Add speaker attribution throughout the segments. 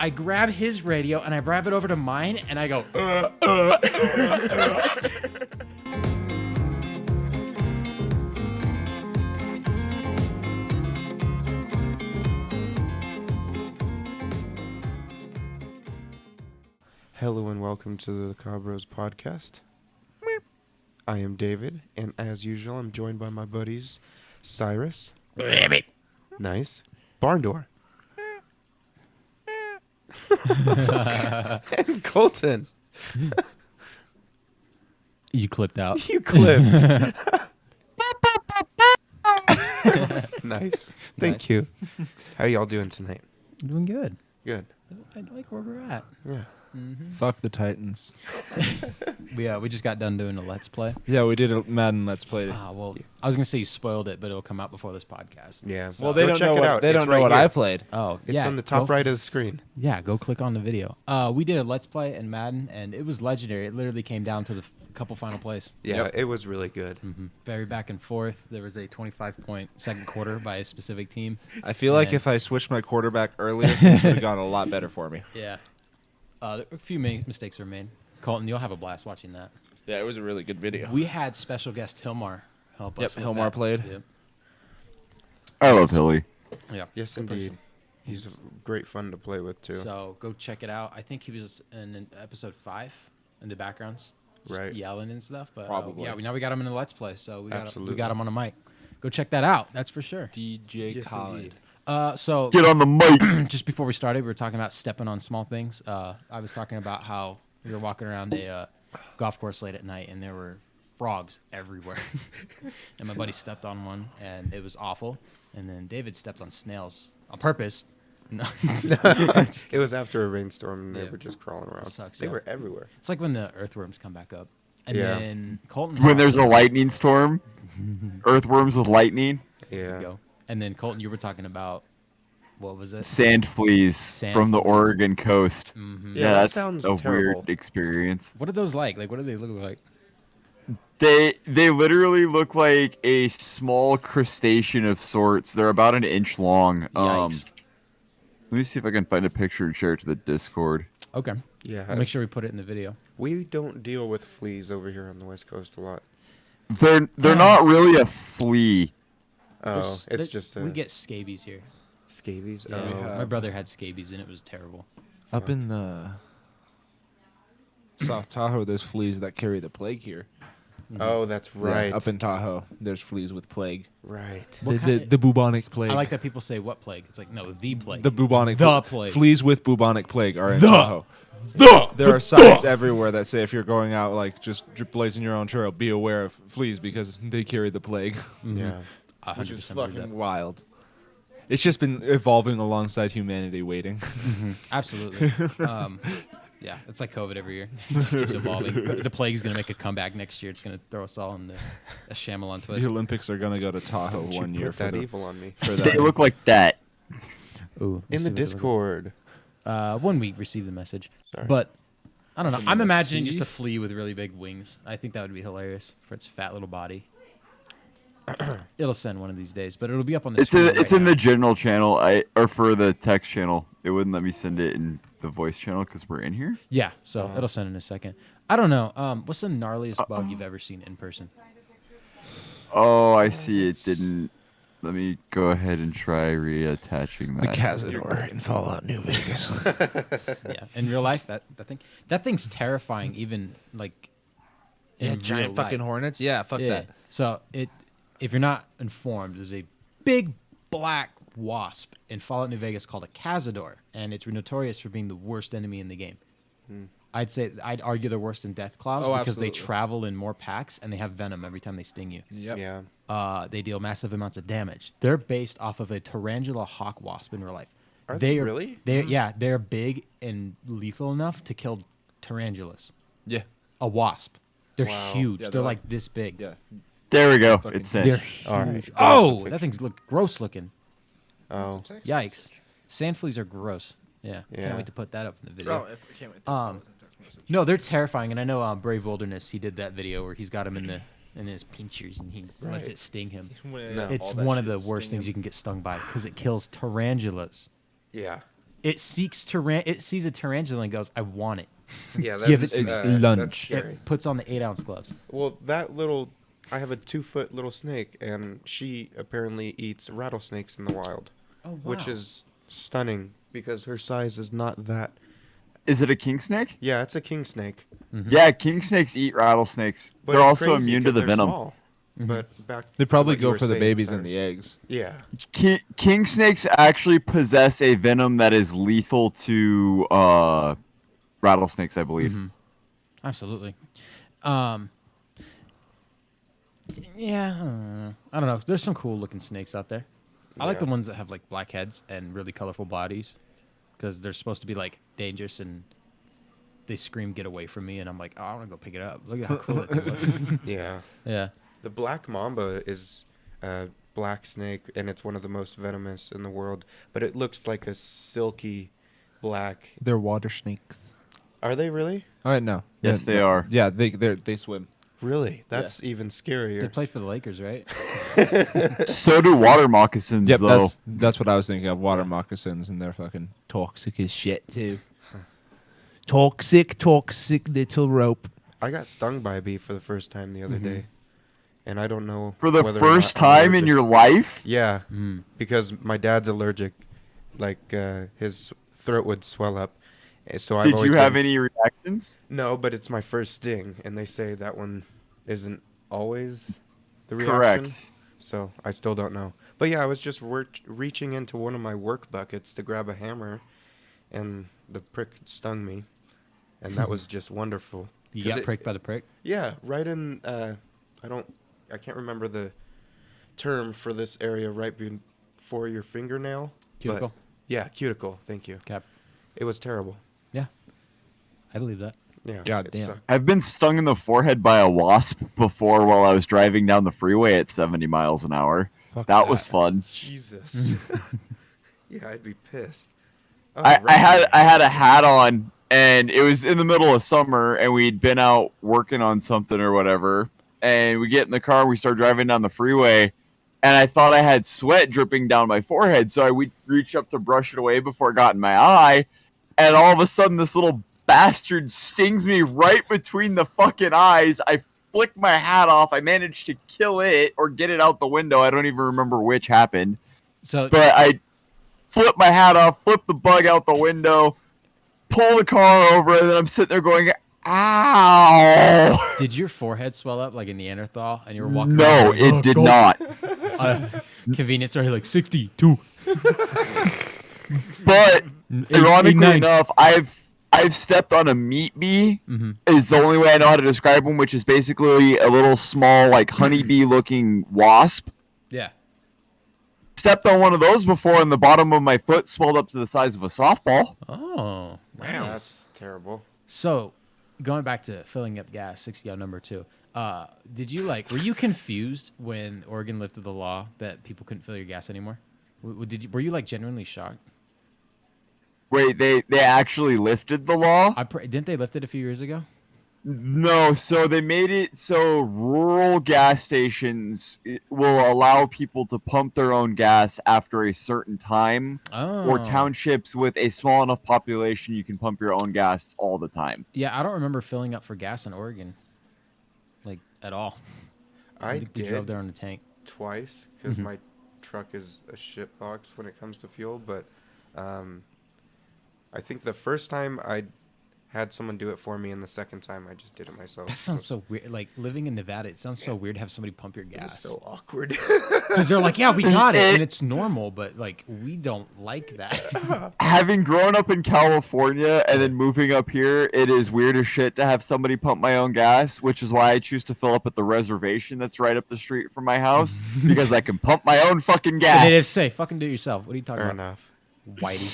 Speaker 1: I grab his radio and I wrap it over to mine and I go.
Speaker 2: Hello and welcome to the Cabros podcast. I am David, and as usual, I'm joined by my buddies Cyrus. Nice. Barn door. And Colton.
Speaker 1: You clipped out.
Speaker 2: You clipped. Nice. Thank you. How are y'all doing tonight?
Speaker 1: Doing good.
Speaker 2: Good.
Speaker 1: I like where we're at.
Speaker 2: Yeah.
Speaker 3: Mm-hmm. Fuck the Titans.
Speaker 1: We just got done doing a Let's Play.
Speaker 3: Yeah, we did a Madden Let's Play.
Speaker 1: Well, I was gonna say you spoiled it, but it'll come out before this podcast.
Speaker 2: Yeah.
Speaker 1: So,
Speaker 3: Well, they
Speaker 2: Go
Speaker 3: don't
Speaker 2: check
Speaker 3: know
Speaker 2: it
Speaker 3: what,
Speaker 2: out.
Speaker 3: They
Speaker 2: It's
Speaker 3: don't know
Speaker 2: right
Speaker 3: what
Speaker 2: here.
Speaker 3: I played.
Speaker 2: It's
Speaker 1: yeah,
Speaker 2: on the top right of the screen.
Speaker 1: Yeah, go click on the video. We did a Let's Play in Madden, and it was legendary. It literally came down to the couple final plays.
Speaker 2: Yeah, it was really good.
Speaker 1: Very back and forth. There was a 25-point second quarter by a specific team.
Speaker 3: I feel like
Speaker 1: And-
Speaker 3: if I switched my quarterback earlier, things would have gone a lot better for me.
Speaker 1: Yeah. A few mistakes were made. Colton, you'll have a blast watching that.
Speaker 3: Yeah, it was a really good video.
Speaker 1: We had special guest Hilmar help us.
Speaker 3: Yep,
Speaker 1: with
Speaker 3: Hilmar
Speaker 1: that.
Speaker 3: played.
Speaker 1: Yep.
Speaker 4: I love Hilly.
Speaker 1: Yeah.
Speaker 2: Yes,
Speaker 1: good
Speaker 2: indeed.
Speaker 1: person.
Speaker 2: He's great fun to play with, too.
Speaker 1: So go check it out. I think he was in episode 5 in the backgrounds. Just
Speaker 2: Right.
Speaker 1: yelling and stuff. But
Speaker 3: Probably.
Speaker 1: now we got him in the Let's Play, so we
Speaker 2: Absolutely.
Speaker 1: got him on a mic. Go check that out. That's for sure.
Speaker 3: DJ
Speaker 2: Yes,
Speaker 3: Khaled.
Speaker 2: indeed.
Speaker 1: So
Speaker 4: Get on the mic.
Speaker 1: just before we started, we were talking about stepping on small things. I was talking about how we were walking around a golf course late at night, and there were frogs everywhere. And my buddy stepped on one, and it was awful. And then David stepped on snails on purpose. No.
Speaker 2: It was after a rainstorm, and they
Speaker 1: Yeah.
Speaker 2: were just crawling around.
Speaker 1: Sucks,
Speaker 2: They
Speaker 1: yeah.
Speaker 2: were everywhere.
Speaker 1: It's like when the earthworms come back up. And
Speaker 2: Yeah.
Speaker 1: then Colton.
Speaker 4: When there's a lightning storm, earthworms with lightning,
Speaker 2: Yeah.
Speaker 1: Go. And then Colton, you were talking about, what was it?
Speaker 4: sand fleas
Speaker 1: Sand
Speaker 4: from the
Speaker 1: fleas.
Speaker 4: Oregon coast.
Speaker 2: Yeah, that
Speaker 4: that's
Speaker 2: sounds
Speaker 4: a
Speaker 2: terrible.
Speaker 4: weird experience.
Speaker 1: What are those like? Like, what do they look like?
Speaker 4: They literally look like a small crustacean of sorts. They're about an inch long.
Speaker 1: Yikes.
Speaker 4: Let me see if I can find a picture and share it to the Discord.
Speaker 1: Okay.
Speaker 2: Yeah.
Speaker 1: We'll make sure we put it in the video.
Speaker 2: We don't deal with fleas over here on the West Coast a lot.
Speaker 4: They're not really a flea.
Speaker 2: Oh,
Speaker 1: There's-
Speaker 2: it's
Speaker 1: there-
Speaker 2: just
Speaker 1: we get scabies here.
Speaker 2: scabies.
Speaker 1: Yeah,
Speaker 2: Oh,
Speaker 1: my brother had scabies and it was terrible.
Speaker 3: Up in South Tahoe, there's fleas that carry the plague here.
Speaker 2: oh, that's right.
Speaker 3: Yeah, up in Tahoe, there's fleas with plague.
Speaker 2: right.
Speaker 1: What
Speaker 3: The,
Speaker 1: kind-
Speaker 3: the bubonic plague.
Speaker 1: I like that people say what plague. It's like no, the plague.
Speaker 3: The bubonic
Speaker 1: The plague.
Speaker 3: Fleas with bubonic plague are in Tahoe. There are signs everywhere that say if you're going out like just blazing your own trail, be aware of fleas because they carry the plague,
Speaker 2: Yeah.
Speaker 1: 100%
Speaker 3: which is
Speaker 1: believe that.
Speaker 3: fucking wild. It's just been evolving alongside humanity, waiting.
Speaker 1: Absolutely. Yeah, it's like COVID every year. It just keeps evolving. The plague's gonna make a comeback next year. It's gonna throw us all in a Shyamalan twist.
Speaker 3: The Olympics are gonna go to Tahoe
Speaker 2: Don't you
Speaker 3: one year
Speaker 2: put
Speaker 3: for
Speaker 2: that
Speaker 3: the,
Speaker 2: evil on me.
Speaker 3: for
Speaker 4: They
Speaker 3: that.
Speaker 4: look like that.
Speaker 1: Ooh,
Speaker 2: In the Discord.
Speaker 1: When we received the message,
Speaker 2: Sorry.
Speaker 1: but I don't know. I'm
Speaker 3: Someone
Speaker 1: imagining just
Speaker 3: see?
Speaker 1: a flea with really big wings. I think that would be hilarious for its fat little body. It'll send one of these days, but it'll be up on the
Speaker 4: It's
Speaker 1: screen
Speaker 4: it's
Speaker 1: right
Speaker 4: in
Speaker 1: now.
Speaker 4: the general channel. Or for the text channel. It wouldn't let me send it in the voice channel because we're in here.
Speaker 1: Yeah, so it'll send in a second. I don't know. What's the gnarliest bug you've ever seen in person?
Speaker 4: Oh, I see. It didn't. Let me go ahead and try reattaching that.
Speaker 3: Cazador in Fallout New Vegas.
Speaker 1: Yeah, in real life, that thing's terrifying. Even like in
Speaker 3: Yeah,
Speaker 1: real
Speaker 3: giant fucking
Speaker 1: life.
Speaker 3: hornets. Yeah, fuck
Speaker 1: Yeah.
Speaker 3: that.
Speaker 1: So if you're not informed, there's a big black wasp in Fallout New Vegas called a Cazador, and it's notorious for being the worst enemy in the game. I'd argue they're worse than Deathclaws
Speaker 3: Oh,
Speaker 1: because they
Speaker 3: absolutely.
Speaker 1: travel in more packs and they have venom every time they sting you.
Speaker 3: Yep.
Speaker 2: Yeah.
Speaker 1: They deal massive amounts of damage. They're based off of a tarantula hawk wasp in real life.
Speaker 2: Are they really?
Speaker 1: They're big and lethal enough to kill tarantulas.
Speaker 3: Yeah.
Speaker 1: A wasp. They're
Speaker 2: Wow.
Speaker 1: huge.
Speaker 3: Yeah,
Speaker 1: they're
Speaker 3: they're
Speaker 1: like this big.
Speaker 3: Yeah.
Speaker 4: There we go.
Speaker 3: Fucking-
Speaker 4: It's
Speaker 1: They're
Speaker 4: sent.
Speaker 1: huge.
Speaker 2: All right.
Speaker 1: Oh,
Speaker 2: There's
Speaker 1: that thing's look gross looking.
Speaker 2: Oh.
Speaker 1: Yikes. Sand fleas are gross. Yeah.
Speaker 2: Yeah.
Speaker 1: Can't wait to put that up in the video.
Speaker 3: I can't wait.
Speaker 1: No, they're terrifying, and I know Brave Wilderness. He did that video where he's got him in his pinchers and he lets
Speaker 2: Right.
Speaker 1: it sting him.
Speaker 2: No.
Speaker 1: It's one of the worst things you can get stung by because it kills tarantulas.
Speaker 2: Yeah.
Speaker 1: it sees a tarantula and goes, "I want it."
Speaker 2: Yeah,
Speaker 1: Give
Speaker 2: that's
Speaker 1: it to me.
Speaker 3: It's
Speaker 2: that's
Speaker 3: lunch.
Speaker 2: scary.
Speaker 1: It puts on the 8-ounce gloves.
Speaker 2: Well, I have a 2-foot little snake, and she apparently eats rattlesnakes in the wild,
Speaker 1: Oh wow.
Speaker 2: which is stunning because her size is not that.
Speaker 4: Is it a king snake?
Speaker 2: Yeah, it's a king snake,
Speaker 4: Yeah, king snakes eat rattlesnakes.
Speaker 2: but
Speaker 4: They're
Speaker 2: it's
Speaker 4: also
Speaker 2: crazy
Speaker 4: immune to
Speaker 2: 'cause
Speaker 4: the
Speaker 2: they're
Speaker 4: venom.
Speaker 2: Small. But back
Speaker 3: They
Speaker 2: to
Speaker 3: probably
Speaker 2: what you
Speaker 3: go
Speaker 2: were
Speaker 3: for the
Speaker 2: saying,
Speaker 3: babies and the
Speaker 2: Cyrus.
Speaker 3: eggs.
Speaker 2: Yeah,
Speaker 4: King snakes actually possess a venom that is lethal to rattlesnakes, I believe.
Speaker 1: Absolutely. Yeah, I don't know. There's some cool looking snakes out there. I like
Speaker 2: Yeah.
Speaker 1: the ones that have like black heads and really colorful bodies, because they're supposed to be like dangerous and they scream, "Get away from me!" And I'm like, "Oh, I want to go pick it up. Look at how cool it looks."
Speaker 2: yeah.
Speaker 1: Yeah.
Speaker 2: The black mamba is a black snake, and it's one of the most venomous in the world. But it looks like a silky black.
Speaker 3: They're water snakes.
Speaker 2: Are they really?
Speaker 3: All right, no.
Speaker 4: Yes, they are.
Speaker 3: Yeah, they swim.
Speaker 2: Really? That's even
Speaker 1: They
Speaker 2: scarier.
Speaker 1: played for the Lakers, right?
Speaker 4: So do water moccasins,
Speaker 3: Yep,
Speaker 4: though.
Speaker 3: that's what I was thinking of. Water moccasins, and they're fucking toxic as shit too. Toxic little rope.
Speaker 2: I got stung by a bee for the first time the other day, and I don't know
Speaker 4: For the
Speaker 2: whether or
Speaker 4: first
Speaker 2: not I'm
Speaker 4: time in
Speaker 2: allergic.
Speaker 4: your life?
Speaker 2: Yeah, because my dad's allergic. Like his throat would swell up. So I've
Speaker 4: Did
Speaker 2: always
Speaker 4: you have
Speaker 2: been
Speaker 4: any reactions?
Speaker 2: No, but it's my first sting, and they say that one isn't always the
Speaker 4: Correct.
Speaker 2: reaction. So I still don't know. But yeah, I was just reaching into one of my work buckets to grab a hammer, and the prick stung me, and that was just wonderful.
Speaker 1: You
Speaker 2: 'Cause
Speaker 1: got pricked by the prick.
Speaker 2: Yeah, right in. I can't remember the term for this area right before your fingernail. but-
Speaker 1: Cuticle.
Speaker 2: yeah, cuticle. Thank you.
Speaker 1: Cap.
Speaker 2: It was terrible.
Speaker 1: Yeah. I believe that.
Speaker 2: Yeah.
Speaker 3: God
Speaker 2: it
Speaker 3: damn.
Speaker 2: sucked.
Speaker 4: I've been stung in the forehead by a wasp before while I was driving down the freeway at 70 miles an hour.
Speaker 3: Fuck
Speaker 4: That was fun.
Speaker 2: Jesus. Yeah, I'd be pissed. Oh,
Speaker 4: I
Speaker 2: right.
Speaker 4: had a hat on, and it was in the middle of summer, and we'd been out working on something or whatever, and we get in the car, we start driving down the freeway, and I thought I had sweat dripping down my forehead, so I would reach up to brush it away before it got in my eye, and all of a sudden this little bastard stings me right between the fucking eyes. I flick my hat off. I managed to kill it or get it out the window. I don't even remember which happened.
Speaker 1: So
Speaker 4: But I flip my hat off, flip the bug out the window, pull the car over, and then I'm sitting there going, ow!
Speaker 1: did your forehead swell up like a Neanderthal and you were walking
Speaker 4: No,
Speaker 1: around going,
Speaker 4: it
Speaker 1: "Oh,
Speaker 4: did
Speaker 1: go."
Speaker 4: not.
Speaker 1: Convenience store, like 62.
Speaker 4: But ironically
Speaker 1: 89.
Speaker 4: enough, I've stepped on a meat bee. Is the only way I know how to describe them, which is basically a little small, like honeybee looking wasp.
Speaker 1: Yeah.
Speaker 4: Stepped on one of those before, and the bottom of my foot swelled up to the size of a softball.
Speaker 1: Oh, nice.
Speaker 2: That's terrible.
Speaker 1: So, going back to filling up gas, 60 on number 2. Were you confused when Oregon lifted the law that people couldn't fill your gas anymore? Were you like genuinely shocked?
Speaker 4: Wait, they actually lifted the law?
Speaker 1: Didn't they lift it a few years ago?
Speaker 4: No, so they made it so rural gas stations will allow people to pump their own gas after a certain time,
Speaker 1: Oh.
Speaker 4: or townships with a small enough population you can pump your own gas all the time.
Speaker 1: Yeah, I don't remember filling up for gas in Oregon, like at all.
Speaker 2: I
Speaker 1: think we drove
Speaker 2: did
Speaker 1: there on a tank.
Speaker 2: twice because my truck is a shit box when it comes to fuel. But I think the first time I had someone do it for me, and the second time I just did it myself.
Speaker 1: That sounds so weird. Like living in Nevada, it sounds so weird to have somebody pump your
Speaker 2: It's
Speaker 1: gas.
Speaker 2: so awkward.
Speaker 1: Because they're like, yeah, we got it, and it's normal, but like we don't like that.
Speaker 4: Having grown up in California and then moving up here, it is weird as shit to have somebody pump my own gas, which is why I choose to fill up at the reservation that's right up the street from my house, because I can pump my own fucking gas.
Speaker 1: And they just say, fucking do it yourself. What are you talking
Speaker 2: Fair
Speaker 1: about?
Speaker 2: enough.
Speaker 1: Whitey.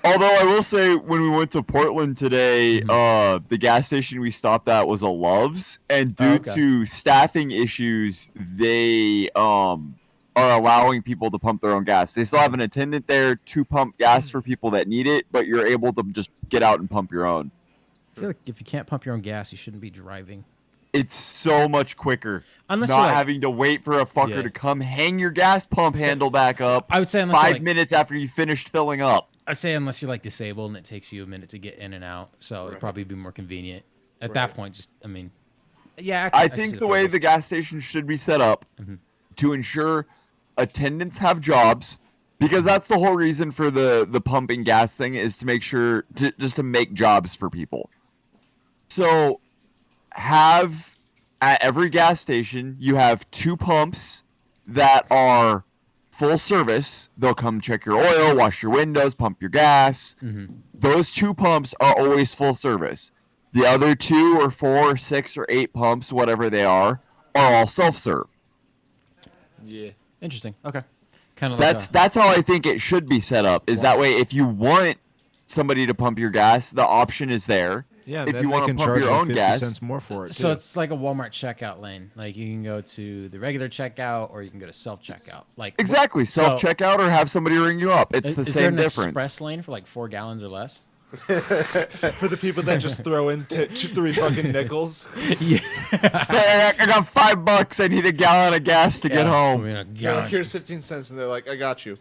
Speaker 4: Although I will say, when we went to Portland today, the gas station we stopped at was a Love's, and due
Speaker 1: okay.
Speaker 4: to staffing issues, they are allowing people to pump their own gas. They still have an attendant there to pump gas for people that need it, but you're able to just get out and pump your own.
Speaker 1: I feel like if you can't pump your own gas, you shouldn't be driving.
Speaker 4: It's so much quicker.
Speaker 1: Unless
Speaker 4: not
Speaker 1: you're like,
Speaker 4: having to wait for a fucker to come hang your gas pump handle back up.
Speaker 1: I would say unless
Speaker 4: 5
Speaker 1: like,
Speaker 4: minutes after you finished filling up.
Speaker 1: I say unless you're like disabled and it takes you a minute to get in and out, so it'd probably be more convenient. At that point, just I mean, yeah.
Speaker 4: I think the way the gas station should be set up to ensure attendants have jobs, because that's the whole reason for the pumping gas thing, is to make sure just to make jobs for people. So have at every gas station you have 2 pumps that are full service. They'll come check your oil, wash your windows, pump your gas. Those 2 pumps are always full service. The other 2 or 4 or 6 or 8 pumps, whatever they are all self-serve.
Speaker 3: Yeah.
Speaker 1: Interesting. Okay. Kind of like
Speaker 4: That's how I think it should be set up. Is that way, if you want somebody to pump your gas, the option is there.
Speaker 3: Yeah,
Speaker 4: if
Speaker 3: then
Speaker 4: you
Speaker 3: they
Speaker 4: want to
Speaker 3: can
Speaker 4: pump
Speaker 3: charge
Speaker 4: your
Speaker 3: like
Speaker 4: own
Speaker 3: 50
Speaker 4: gas,
Speaker 3: cents more for it.
Speaker 1: So
Speaker 3: too.
Speaker 1: it's like a Walmart checkout lane. Like you can go to the regular checkout, or you can go to self checkout. Like
Speaker 4: exactly, self checkout or have somebody ring you up. It's the
Speaker 1: is
Speaker 4: same
Speaker 1: there an
Speaker 4: difference.
Speaker 1: express lane for like 4 gallons or less?
Speaker 3: for the people that just throw in 2-3 fucking nickels.
Speaker 1: Yeah.
Speaker 4: Say, I got $5. I need a gallon of gas to get home.
Speaker 1: I mean, a
Speaker 3: You're
Speaker 1: gallon.
Speaker 3: like, here's 15 cents, and they're like, I got you.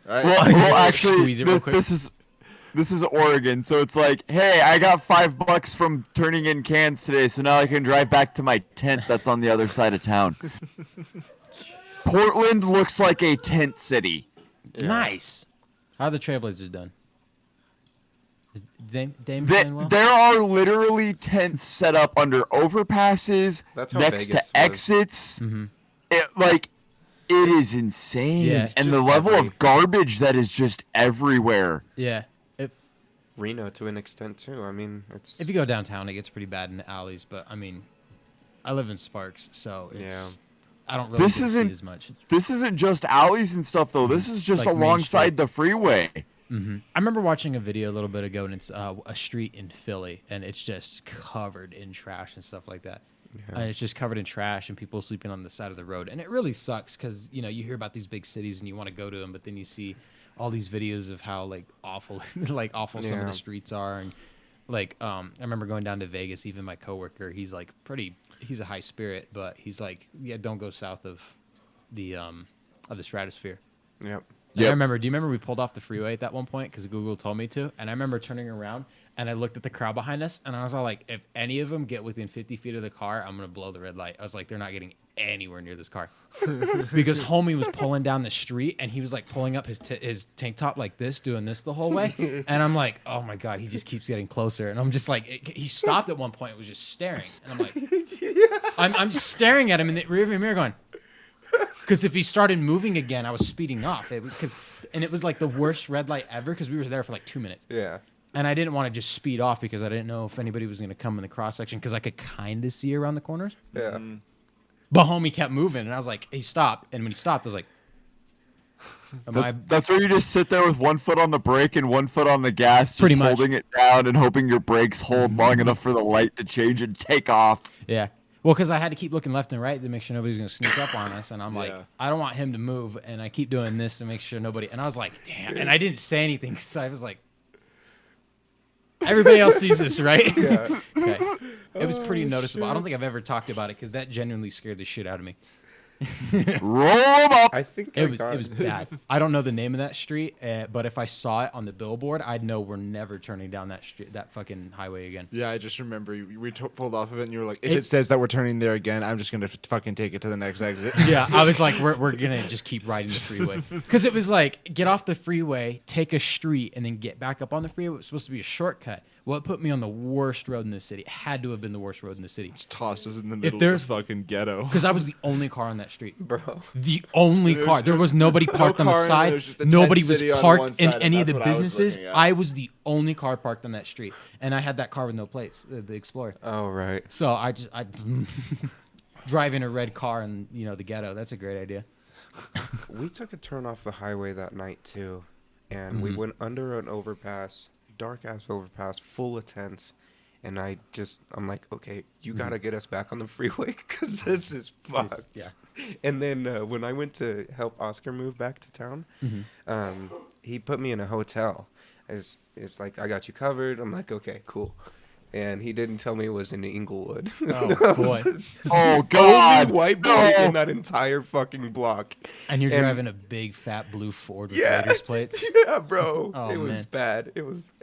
Speaker 3: All right.
Speaker 4: Well, actually,
Speaker 1: Squeeze it real quick.
Speaker 4: this is Oregon, so it's like, hey, I got $5 from turning in cans today, so now I can drive back to my tent that's on the other side of town. Portland looks like a tent city.
Speaker 1: Nice. How are the Trailblazers done? Is Dame playing well?
Speaker 4: There are literally tents set up under overpasses,
Speaker 2: That's how
Speaker 4: next
Speaker 2: Vegas
Speaker 4: to
Speaker 2: was.
Speaker 4: exits. It is insane.
Speaker 1: Yeah, it's
Speaker 4: and the
Speaker 2: just
Speaker 4: level
Speaker 2: every-
Speaker 4: of garbage that is just everywhere.
Speaker 1: Yeah.
Speaker 2: Reno to an extent too. I mean, it's
Speaker 1: If you go downtown, it gets pretty bad in the alleys. But I mean, I live in Sparks, so it's,
Speaker 2: Yeah.
Speaker 1: I don't really
Speaker 4: This
Speaker 1: get to see
Speaker 4: isn't-
Speaker 1: it as much.
Speaker 4: This isn't just alleys and stuff, though. This is just
Speaker 1: Like Main
Speaker 4: alongside
Speaker 1: Street.
Speaker 4: the freeway.
Speaker 1: I remember watching a video a little bit ago, and it's a street in Philly, and it's just covered in trash and stuff like that. And it's just covered in trash and people sleeping on the side of the road, and it really sucks because you hear about these big cities and you want to go to them, but then you see all these videos of how like awful some of
Speaker 2: Yeah.
Speaker 1: the streets are, and like I remember going down to Vegas. Even my coworker, he's like he's a high spirit, but he's like, yeah, don't go south of the stratosphere.
Speaker 2: Yep.
Speaker 1: And I remember, do you remember we pulled off the freeway at that one point because Google told me to? And I remember turning around and I looked at the crowd behind us and I was all like, if any of them get within 50 feet of the car, I'm going to blow the red light. I was like, they're not getting anywhere near this car. Because homie was pulling down the street and he was like pulling up his tank top like this, doing this the whole way. And I'm like, oh my God, he just keeps getting closer. And I'm just like, he stopped at one point and was just staring. And I'm like, I'm just staring at him in the rearview mirror going, because if he started moving again, I was speeding off. And it was like the worst red light ever because we were there for like 2 minutes.
Speaker 2: Yeah.
Speaker 1: And I didn't want to just speed off because I didn't know if anybody was going to come in the cross section because I could kind of see around the corners.
Speaker 2: Yeah.
Speaker 1: But homie kept moving, and I was like, he stopped. And when he stopped, I was like,
Speaker 4: That's where you just sit there with one foot on the brake and one foot on the gas, just
Speaker 1: Pretty much.
Speaker 4: holding it down and hoping your brakes hold long enough for the light to change and take off.
Speaker 1: yeah. Well, because I had to keep looking left and right to make sure nobody's going to sneak up on us. And I'm like,
Speaker 3: Yeah.
Speaker 1: I don't want him to move. And I keep doing this to make sure nobody. And I was like, damn. And I didn't say anything because I was like, everybody else sees this, right?
Speaker 2: Yeah.
Speaker 1: Okay. It was pretty noticeable. I don't think I've ever talked about it because that genuinely scared the shit out of me.
Speaker 4: Roll 'em up.
Speaker 2: I think
Speaker 1: It was bad. I don't know the name of that street, but if I saw it on the billboard, I'd know we're never turning down that street, that fucking highway again.
Speaker 3: Yeah, I just remember we pulled off of it, and you were like, if it says that we're turning there again, I'm just going to fucking take it to the next exit.
Speaker 1: Yeah, I was like, we're gonna just keep riding the freeway because it was like get off the freeway, take a street, and then get back up on the freeway. It was supposed to be a shortcut. Well, it put me on the worst road in the city. It had to have been the worst road in the city
Speaker 3: Just tossed us in the middle
Speaker 1: there's-
Speaker 3: of the fucking ghetto.
Speaker 1: because I was the only car on that street.
Speaker 2: Bro.
Speaker 1: The only car. There was nobody parked on
Speaker 3: car
Speaker 1: the
Speaker 3: in
Speaker 1: side.
Speaker 3: there, just a tent
Speaker 1: Nobody was
Speaker 3: city on one
Speaker 1: parked in
Speaker 3: side, and
Speaker 1: any of
Speaker 3: that's
Speaker 1: the
Speaker 3: what I was
Speaker 1: businesses.
Speaker 3: looking at.
Speaker 1: I was the only car parked on that street, and I had that car with no plates, the Explorer.
Speaker 2: Oh right.
Speaker 1: So I drive in a red car in the ghetto. That's a great idea.
Speaker 2: We took a turn off the highway that night too, and we went under an overpass, dark ass overpass, full of tents. And I'm like, okay, you gotta get us back on the freeway because this is fucked.
Speaker 1: Yeah.
Speaker 2: And then when I went to help Oscar move back to town, he put me in a hotel. It's like, I got you covered. I'm like, okay, cool. and he didn't tell me it was in Inglewood.
Speaker 1: Oh boy!
Speaker 4: Oh God!
Speaker 2: Only white boy in that entire fucking block.
Speaker 1: And you're
Speaker 2: And-
Speaker 1: driving a big fat blue Ford with
Speaker 2: Yeah,
Speaker 1: Raiders plates.
Speaker 2: yeah, bro.
Speaker 1: Oh,
Speaker 2: it was
Speaker 1: man.
Speaker 2: bad.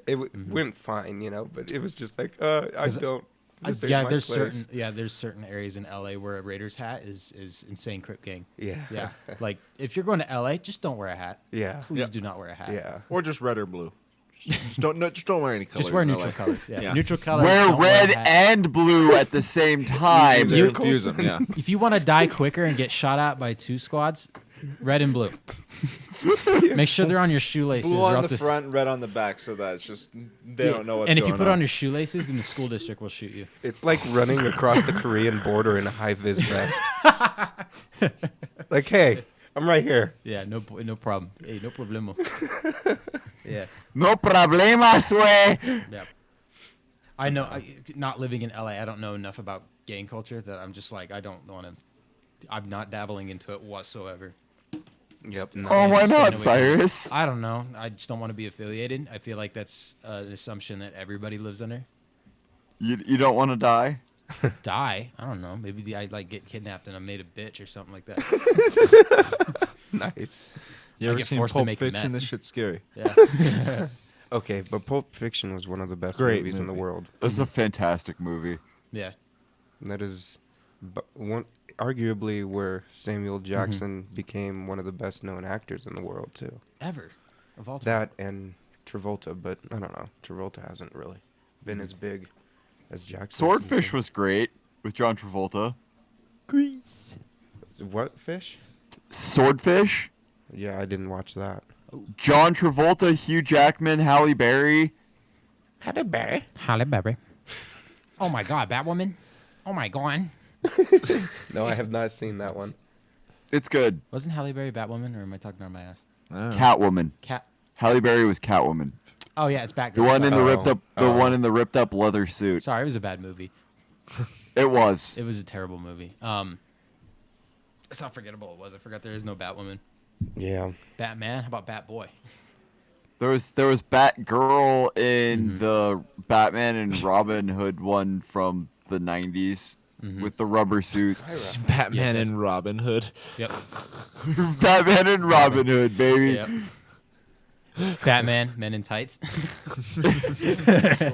Speaker 2: It went fine, but it was just like, I don't. This ain't
Speaker 1: Yeah,
Speaker 2: my
Speaker 1: there's
Speaker 2: place.
Speaker 1: there's certain areas in LA where a Raiders hat is insane Crip gang.
Speaker 2: Yeah.
Speaker 1: Yeah, like if you're going to LA, just don't wear a hat.
Speaker 2: Yeah.
Speaker 1: Please do not wear a hat.
Speaker 2: Yeah.
Speaker 3: Or just red or blue. Just don't wear any colors.
Speaker 1: Just wear
Speaker 3: in
Speaker 1: neutral
Speaker 3: LA.
Speaker 1: colors. Yeah.
Speaker 3: Yeah.
Speaker 1: Neutral colors.
Speaker 4: Wear
Speaker 1: don't
Speaker 4: red
Speaker 1: a hat.
Speaker 4: and blue at the same time.
Speaker 3: To confuse them. Yeah.
Speaker 1: If you want to die quicker and get shot at by 2 squads, red and blue. Make sure they're on your shoelaces.
Speaker 3: Blue
Speaker 1: or
Speaker 3: on
Speaker 1: else
Speaker 3: the front, red on the back, so that it's just they don't know what's
Speaker 1: and if
Speaker 3: going
Speaker 1: you put
Speaker 3: on.
Speaker 1: on your shoelaces, then the school district will shoot you.
Speaker 2: It's like running across the Korean border in a high vis vest. Like, hey, I'm right here.
Speaker 1: Yeah, no problem. Hey, no problemo. Yeah,
Speaker 4: No problemas, way.
Speaker 1: yeah. I know. Not living in LA, I don't know enough about gang culture that I'm just like I don't want to. I'm not dabbling into it whatsoever.
Speaker 2: Yep. No.
Speaker 4: Oh, why
Speaker 1: Staying
Speaker 4: not,
Speaker 1: away from-
Speaker 4: Cyrus?
Speaker 1: I don't know. I just don't want to be affiliated. I feel like that's an assumption that everybody lives under.
Speaker 4: You don't want to die?
Speaker 1: Die? I don't know. Maybe I like get kidnapped and I'm made a bitch or something like that.
Speaker 2: Nice.
Speaker 3: You
Speaker 1: I
Speaker 3: ever
Speaker 1: get
Speaker 3: seen
Speaker 1: forced to
Speaker 3: Pulp
Speaker 1: make
Speaker 3: Fiction?
Speaker 1: meth.
Speaker 3: This shit's scary.
Speaker 1: Yeah.
Speaker 2: Okay, but Pulp Fiction was one of the best
Speaker 3: Great
Speaker 2: movies in the
Speaker 3: movie.
Speaker 2: world.
Speaker 4: It's a fantastic movie.
Speaker 1: Yeah.
Speaker 2: That is one arguably where Samuel
Speaker 1: Mm-hmm.
Speaker 2: Jackson became one of the best known actors in the world too.
Speaker 1: Ever. Of all time.
Speaker 2: That and Travolta, but I don't know. Travolta hasn't really been as big as Jackson.
Speaker 4: Swordfish was great with John Travolta.
Speaker 2: What fish?
Speaker 4: Swordfish?
Speaker 2: Yeah, I didn't watch that.
Speaker 4: John Travolta, Hugh Jackman, Halle Berry.
Speaker 2: Halle Berry.
Speaker 1: Halle Berry. Oh my God, Batwoman. Oh my God.
Speaker 2: No, I have not seen that one.
Speaker 4: It's good.
Speaker 1: Wasn't Halle Berry Batwoman, or am I talking out of my ass?
Speaker 4: Catwoman.
Speaker 1: Cat.
Speaker 4: Halle Berry was Catwoman.
Speaker 1: Oh yeah, it's Batgirl.
Speaker 4: The one in the
Speaker 2: Oh.
Speaker 4: ripped up,
Speaker 2: Oh.
Speaker 4: one in the ripped up leather suit.
Speaker 1: Sorry, it was a bad movie.
Speaker 4: It was.
Speaker 1: It was a terrible movie. That's how forgettable it was. I forgot there is no Batwoman.
Speaker 2: Yeah.
Speaker 1: Batman. How about Batboy?
Speaker 4: There was Batgirl in the Batman and Robin Hood one from the 90s with the rubber suits.
Speaker 3: Batman
Speaker 1: Yes,
Speaker 3: and Robin Hood.
Speaker 1: Yep.
Speaker 4: Batman and Robin Hood, baby.
Speaker 1: Yep. Batman, Men in Tights.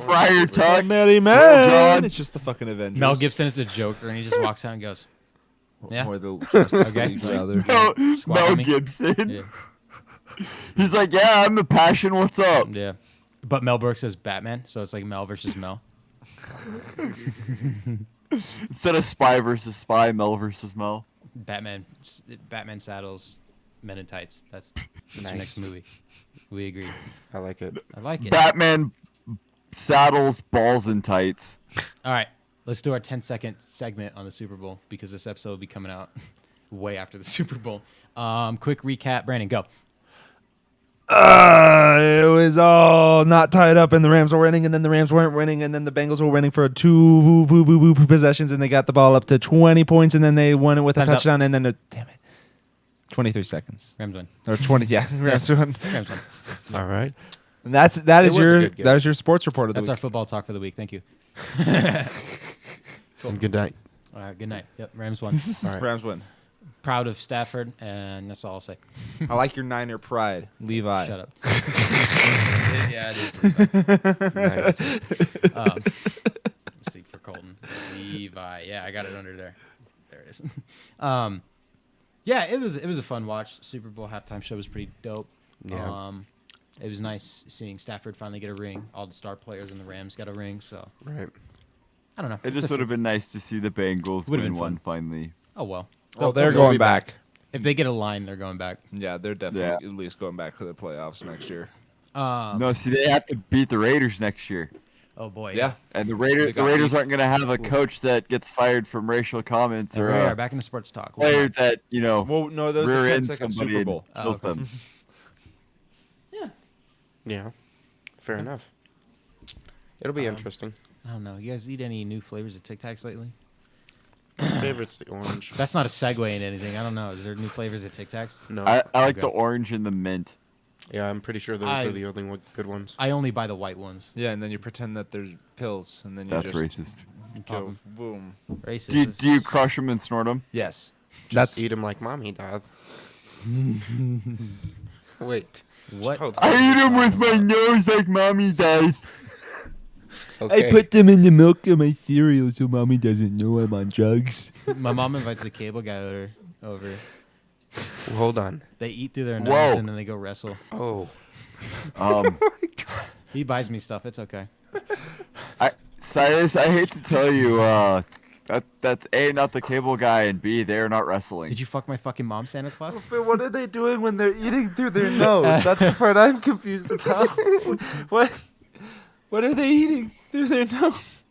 Speaker 4: Friar Tuck.
Speaker 3: Merry
Speaker 4: man. John.
Speaker 3: It's just the fucking Avengers.
Speaker 1: Mel Gibson is a Joker, and he just walks out and goes, Yeah.
Speaker 3: Or the Justice
Speaker 1: Okay.
Speaker 3: League, rather.
Speaker 4: No,
Speaker 1: Squat
Speaker 4: Mel
Speaker 1: on me.
Speaker 4: Gibson.
Speaker 1: Yeah.
Speaker 4: He's like, yeah, I'm the Passion. What's up?
Speaker 1: Yeah. But Mel Brooks says Batman, so it's like Mel versus Mel.
Speaker 4: Instead of Spy versus Spy, Mel versus Mel.
Speaker 1: Batman saddles, Men in Tights. That's the
Speaker 2: Nice.
Speaker 1: next movie. We agree.
Speaker 2: I like it.
Speaker 1: I like it.
Speaker 4: Batman saddles balls and tights.
Speaker 1: All right, let's do our 10-second segment on the Super Bowl because this episode will be coming out way after the Super Bowl. Quick recap. Brandon, go.
Speaker 3: It was all not tied up, and the Rams were winning, and then the Rams weren't winning, and then the Bengals were winning for 2 possessions, and they got the ball up to 20 points, and then they won it with a
Speaker 1: Time's up.
Speaker 3: touchdown, and then damn it, 23 seconds
Speaker 1: Rams win.
Speaker 3: or 20, yeah, Rams won.
Speaker 1: Rams win.
Speaker 2: All right.
Speaker 3: And that
Speaker 2: It
Speaker 3: is
Speaker 2: was a
Speaker 3: your
Speaker 2: good game.
Speaker 3: that is your sports report of the
Speaker 1: That's our
Speaker 3: week.
Speaker 1: football talk for the week. Thank you.
Speaker 2: And good night.
Speaker 1: All right, good night. Yep, Rams won.
Speaker 2: All right.
Speaker 3: Rams win.
Speaker 1: Proud of Stafford, and that's all I'll say.
Speaker 3: I like your Niner pride, Levi.
Speaker 1: Shut up. Yeah, it is.
Speaker 2: Nice.
Speaker 1: Let's see for Colton. Levi. Yeah, I got it under there. There it is. Yeah, it was a fun watch. Super Bowl halftime show was pretty dope.
Speaker 2: Yeah.
Speaker 1: It was nice seeing Stafford finally get a ring. All the star players in the Rams got a ring. So
Speaker 2: Right.
Speaker 1: I don't know.
Speaker 4: It just would have been nice to see the Bengals
Speaker 1: Would've
Speaker 4: win
Speaker 1: been
Speaker 4: one
Speaker 1: fun.
Speaker 4: finally.
Speaker 1: Oh well.
Speaker 3: Oh, they're
Speaker 1: They'll
Speaker 3: going
Speaker 1: be
Speaker 3: back.
Speaker 1: If they get a line, they're going back.
Speaker 3: Yeah, they're definitely at least going back for the playoffs next year.
Speaker 4: No, see, they have to beat the Raiders next year.
Speaker 1: Oh boy.
Speaker 3: Yeah.
Speaker 4: And the
Speaker 3: They
Speaker 4: Raiders
Speaker 3: got beat.
Speaker 4: aren't going to have a coach that gets fired from racial comments
Speaker 1: And
Speaker 4: or
Speaker 1: we are
Speaker 4: a
Speaker 1: back into sports talk.
Speaker 4: player that,
Speaker 3: Well, no, that was a
Speaker 4: rear
Speaker 3: 10
Speaker 4: ends
Speaker 3: second
Speaker 4: somebody
Speaker 3: Super
Speaker 4: and
Speaker 3: Bowl.
Speaker 4: kills
Speaker 1: Oh, okay.
Speaker 4: them.
Speaker 2: Yeah. Fair enough. It'll be interesting.
Speaker 1: I don't know. You guys eat any new flavors of Tic Tacs lately?
Speaker 2: My favorite's the orange.
Speaker 1: That's not a segue into anything. I don't know. Is there new flavors of Tic Tacs?
Speaker 2: No.
Speaker 4: I like
Speaker 1: Okay.
Speaker 4: the orange and the mint.
Speaker 2: Yeah, I'm pretty sure those are the only good ones.
Speaker 1: I only buy the white ones.
Speaker 3: Yeah, and then you pretend that there's pills, and then you
Speaker 4: That's
Speaker 3: just
Speaker 4: racist.
Speaker 3: go boom.
Speaker 1: Racist.
Speaker 4: Do you crush them and snort them?
Speaker 3: Yes.
Speaker 2: Just eat them like mommy does. Wait.
Speaker 1: What?
Speaker 2: Child,
Speaker 4: I eat them with my nose like mommy does.
Speaker 2: okay.
Speaker 3: I put them in the milk of my cereal so mommy doesn't know I'm on drugs.
Speaker 1: My mom invites the cable guy over.
Speaker 2: Hold on.
Speaker 1: They eat through their nose
Speaker 4: Whoa.
Speaker 1: and then they go wrestle.
Speaker 2: Oh.
Speaker 1: He buys me stuff. It's okay.
Speaker 4: Cyrus, I hate to tell you, that's A, not the cable guy, and B, they're not wrestling.
Speaker 1: Did you fuck my fucking mom, Santa Claus?
Speaker 3: But what are they doing when they're eating through their nose? That's the part I'm confused about. What are they eating through their nose?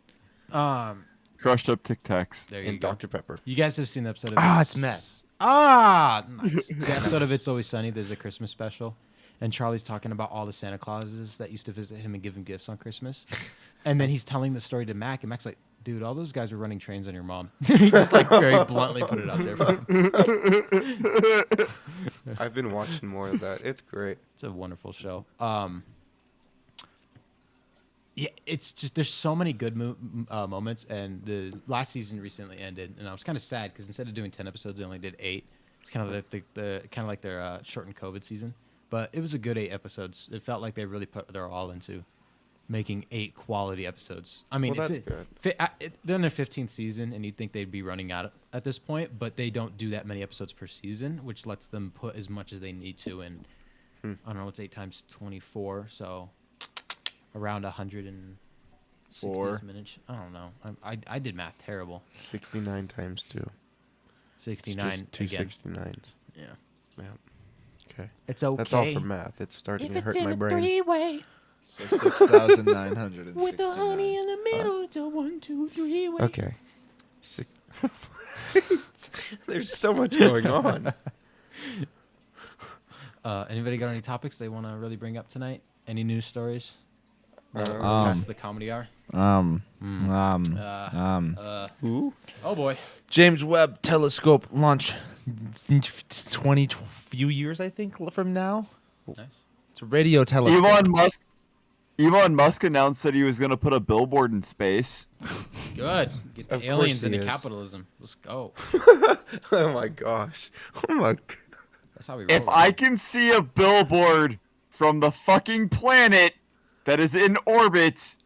Speaker 4: Crushed up Tic Tacs.
Speaker 1: There you
Speaker 2: And
Speaker 1: go.
Speaker 2: Dr. Pepper.
Speaker 1: You guys have seen the episode of
Speaker 3: It's meth.
Speaker 1: Nice. The episode of It's Always Sunny, there's a Christmas special. And Charlie's talking about all the Santa Clauses that used to visit him and give him gifts on Christmas. And then he's telling the story to Mac, and Mac's like, dude, all those guys were running trains on your mom. He just like very bluntly put it out there for him.
Speaker 2: I've been watching more of that. It's great.
Speaker 1: It's a wonderful show. Yeah, it's just there's so many good moments, and the last season recently ended, and I was kind of sad because instead of doing 10 episodes, they only did 8. It's kind of like their shortened COVID season, but it was a good 8 episodes. It felt like they really put their all into making 8 quality episodes. I mean,
Speaker 2: Well, that's good.
Speaker 1: They're in their 15th season, and you'd think they'd be running out at this point, but they don't do that many episodes per season, which lets them put as much as they need to. And I don't know, it's 8 times 24, so around 160 minutes. I don't know. I did math terrible.
Speaker 2: 69 times 2.
Speaker 1: 69
Speaker 2: It's just two
Speaker 1: again.
Speaker 2: 69s.
Speaker 1: Yeah.
Speaker 2: Yeah. Okay.
Speaker 1: It's okay.
Speaker 2: That's all for math. It's starting to hurt my brain.
Speaker 1: three-way
Speaker 3: So 6,969.
Speaker 1: with the honey in the middle, it's a 1, 2, 3 way.
Speaker 2: Okay. There's so much going on.
Speaker 1: Anybody got any topics they want to really bring up tonight? Any news stories?
Speaker 3: Um,
Speaker 1: Past the comedy hour.
Speaker 2: Who?
Speaker 1: Oh boy.
Speaker 3: James Webb Telescope launch 20 few years, I think, from now.
Speaker 1: Nice.
Speaker 3: It's a radio telescope.
Speaker 4: Elon Musk announced that he was going to put a billboard in space.
Speaker 1: Good. Get the
Speaker 2: Of course
Speaker 1: aliens
Speaker 2: he
Speaker 1: into
Speaker 2: is.
Speaker 1: capitalism. Let's go.
Speaker 2: Oh my gosh. Oh my.
Speaker 1: That's how we roll.
Speaker 4: If I can see a billboard from the fucking planet that is in orbit,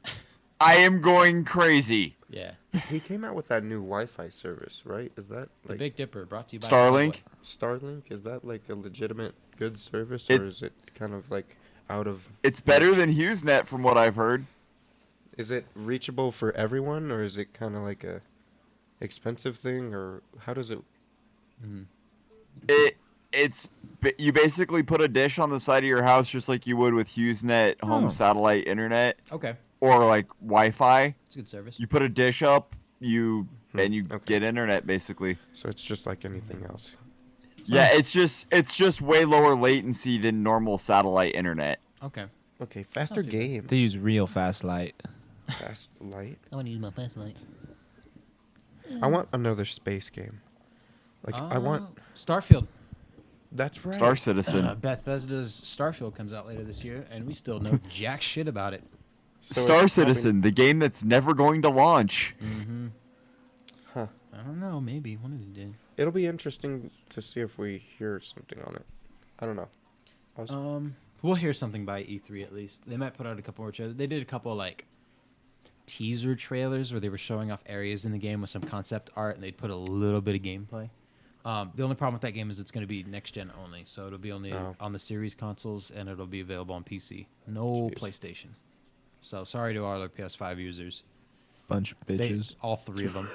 Speaker 4: I am going crazy.
Speaker 1: Yeah.
Speaker 2: He came out with that new Wi-Fi service, right? Is that
Speaker 1: The
Speaker 2: like
Speaker 1: Big Dipper brought to you by
Speaker 4: Starlink?
Speaker 1: Subway.
Speaker 2: Starlink? Is that like a legitimate good service,
Speaker 4: It-
Speaker 2: or is it kind of like out of?
Speaker 4: It's better than HughesNet from what I've heard.
Speaker 2: Is it reachable for everyone, or is it kind of like a expensive thing, or how does it?
Speaker 4: You basically put a dish on the side of your house just like you would with HughesNet home satellite internet
Speaker 1: Okay.
Speaker 4: or like Wi-Fi.
Speaker 1: It's a good service.
Speaker 4: You put a dish up, and you
Speaker 2: Okay.
Speaker 4: get internet basically.
Speaker 2: So it's just like anything else.
Speaker 4: Yeah, it's just way lower latency than normal satellite internet.
Speaker 1: Okay.
Speaker 2: Okay, faster
Speaker 1: too bad.
Speaker 2: game.
Speaker 3: They use real fast light.
Speaker 2: Fast light.
Speaker 1: I want to use my flashlight.
Speaker 2: I want another space game. Like I want.
Speaker 1: Starfield.
Speaker 2: That's right.
Speaker 4: Star Citizen.
Speaker 1: Bethesda's Starfield comes out later this year, and we still know jack shit about it.
Speaker 2: So
Speaker 4: Star
Speaker 2: it's probably-
Speaker 4: Citizen, the game that's never going to launch.
Speaker 2: Huh.
Speaker 1: I don't know. Maybe one of them did.
Speaker 2: It'll be interesting to see if we hear something on it. I don't know. I was-
Speaker 1: We'll hear something by E3 at least. They might put out a couple more trailers. They did a couple like teaser trailers where they were showing off areas in the game with some concept art, and they'd put a little bit of gameplay. The only problem with that game is it's going to be next gen only, so it'll be only on the series consoles, and it'll be available on PC. No
Speaker 2: Jeez.
Speaker 1: PlayStation. So sorry to all our PS5 users.
Speaker 3: Bunch of
Speaker 1: They,
Speaker 3: bitches.
Speaker 1: all 3 of them.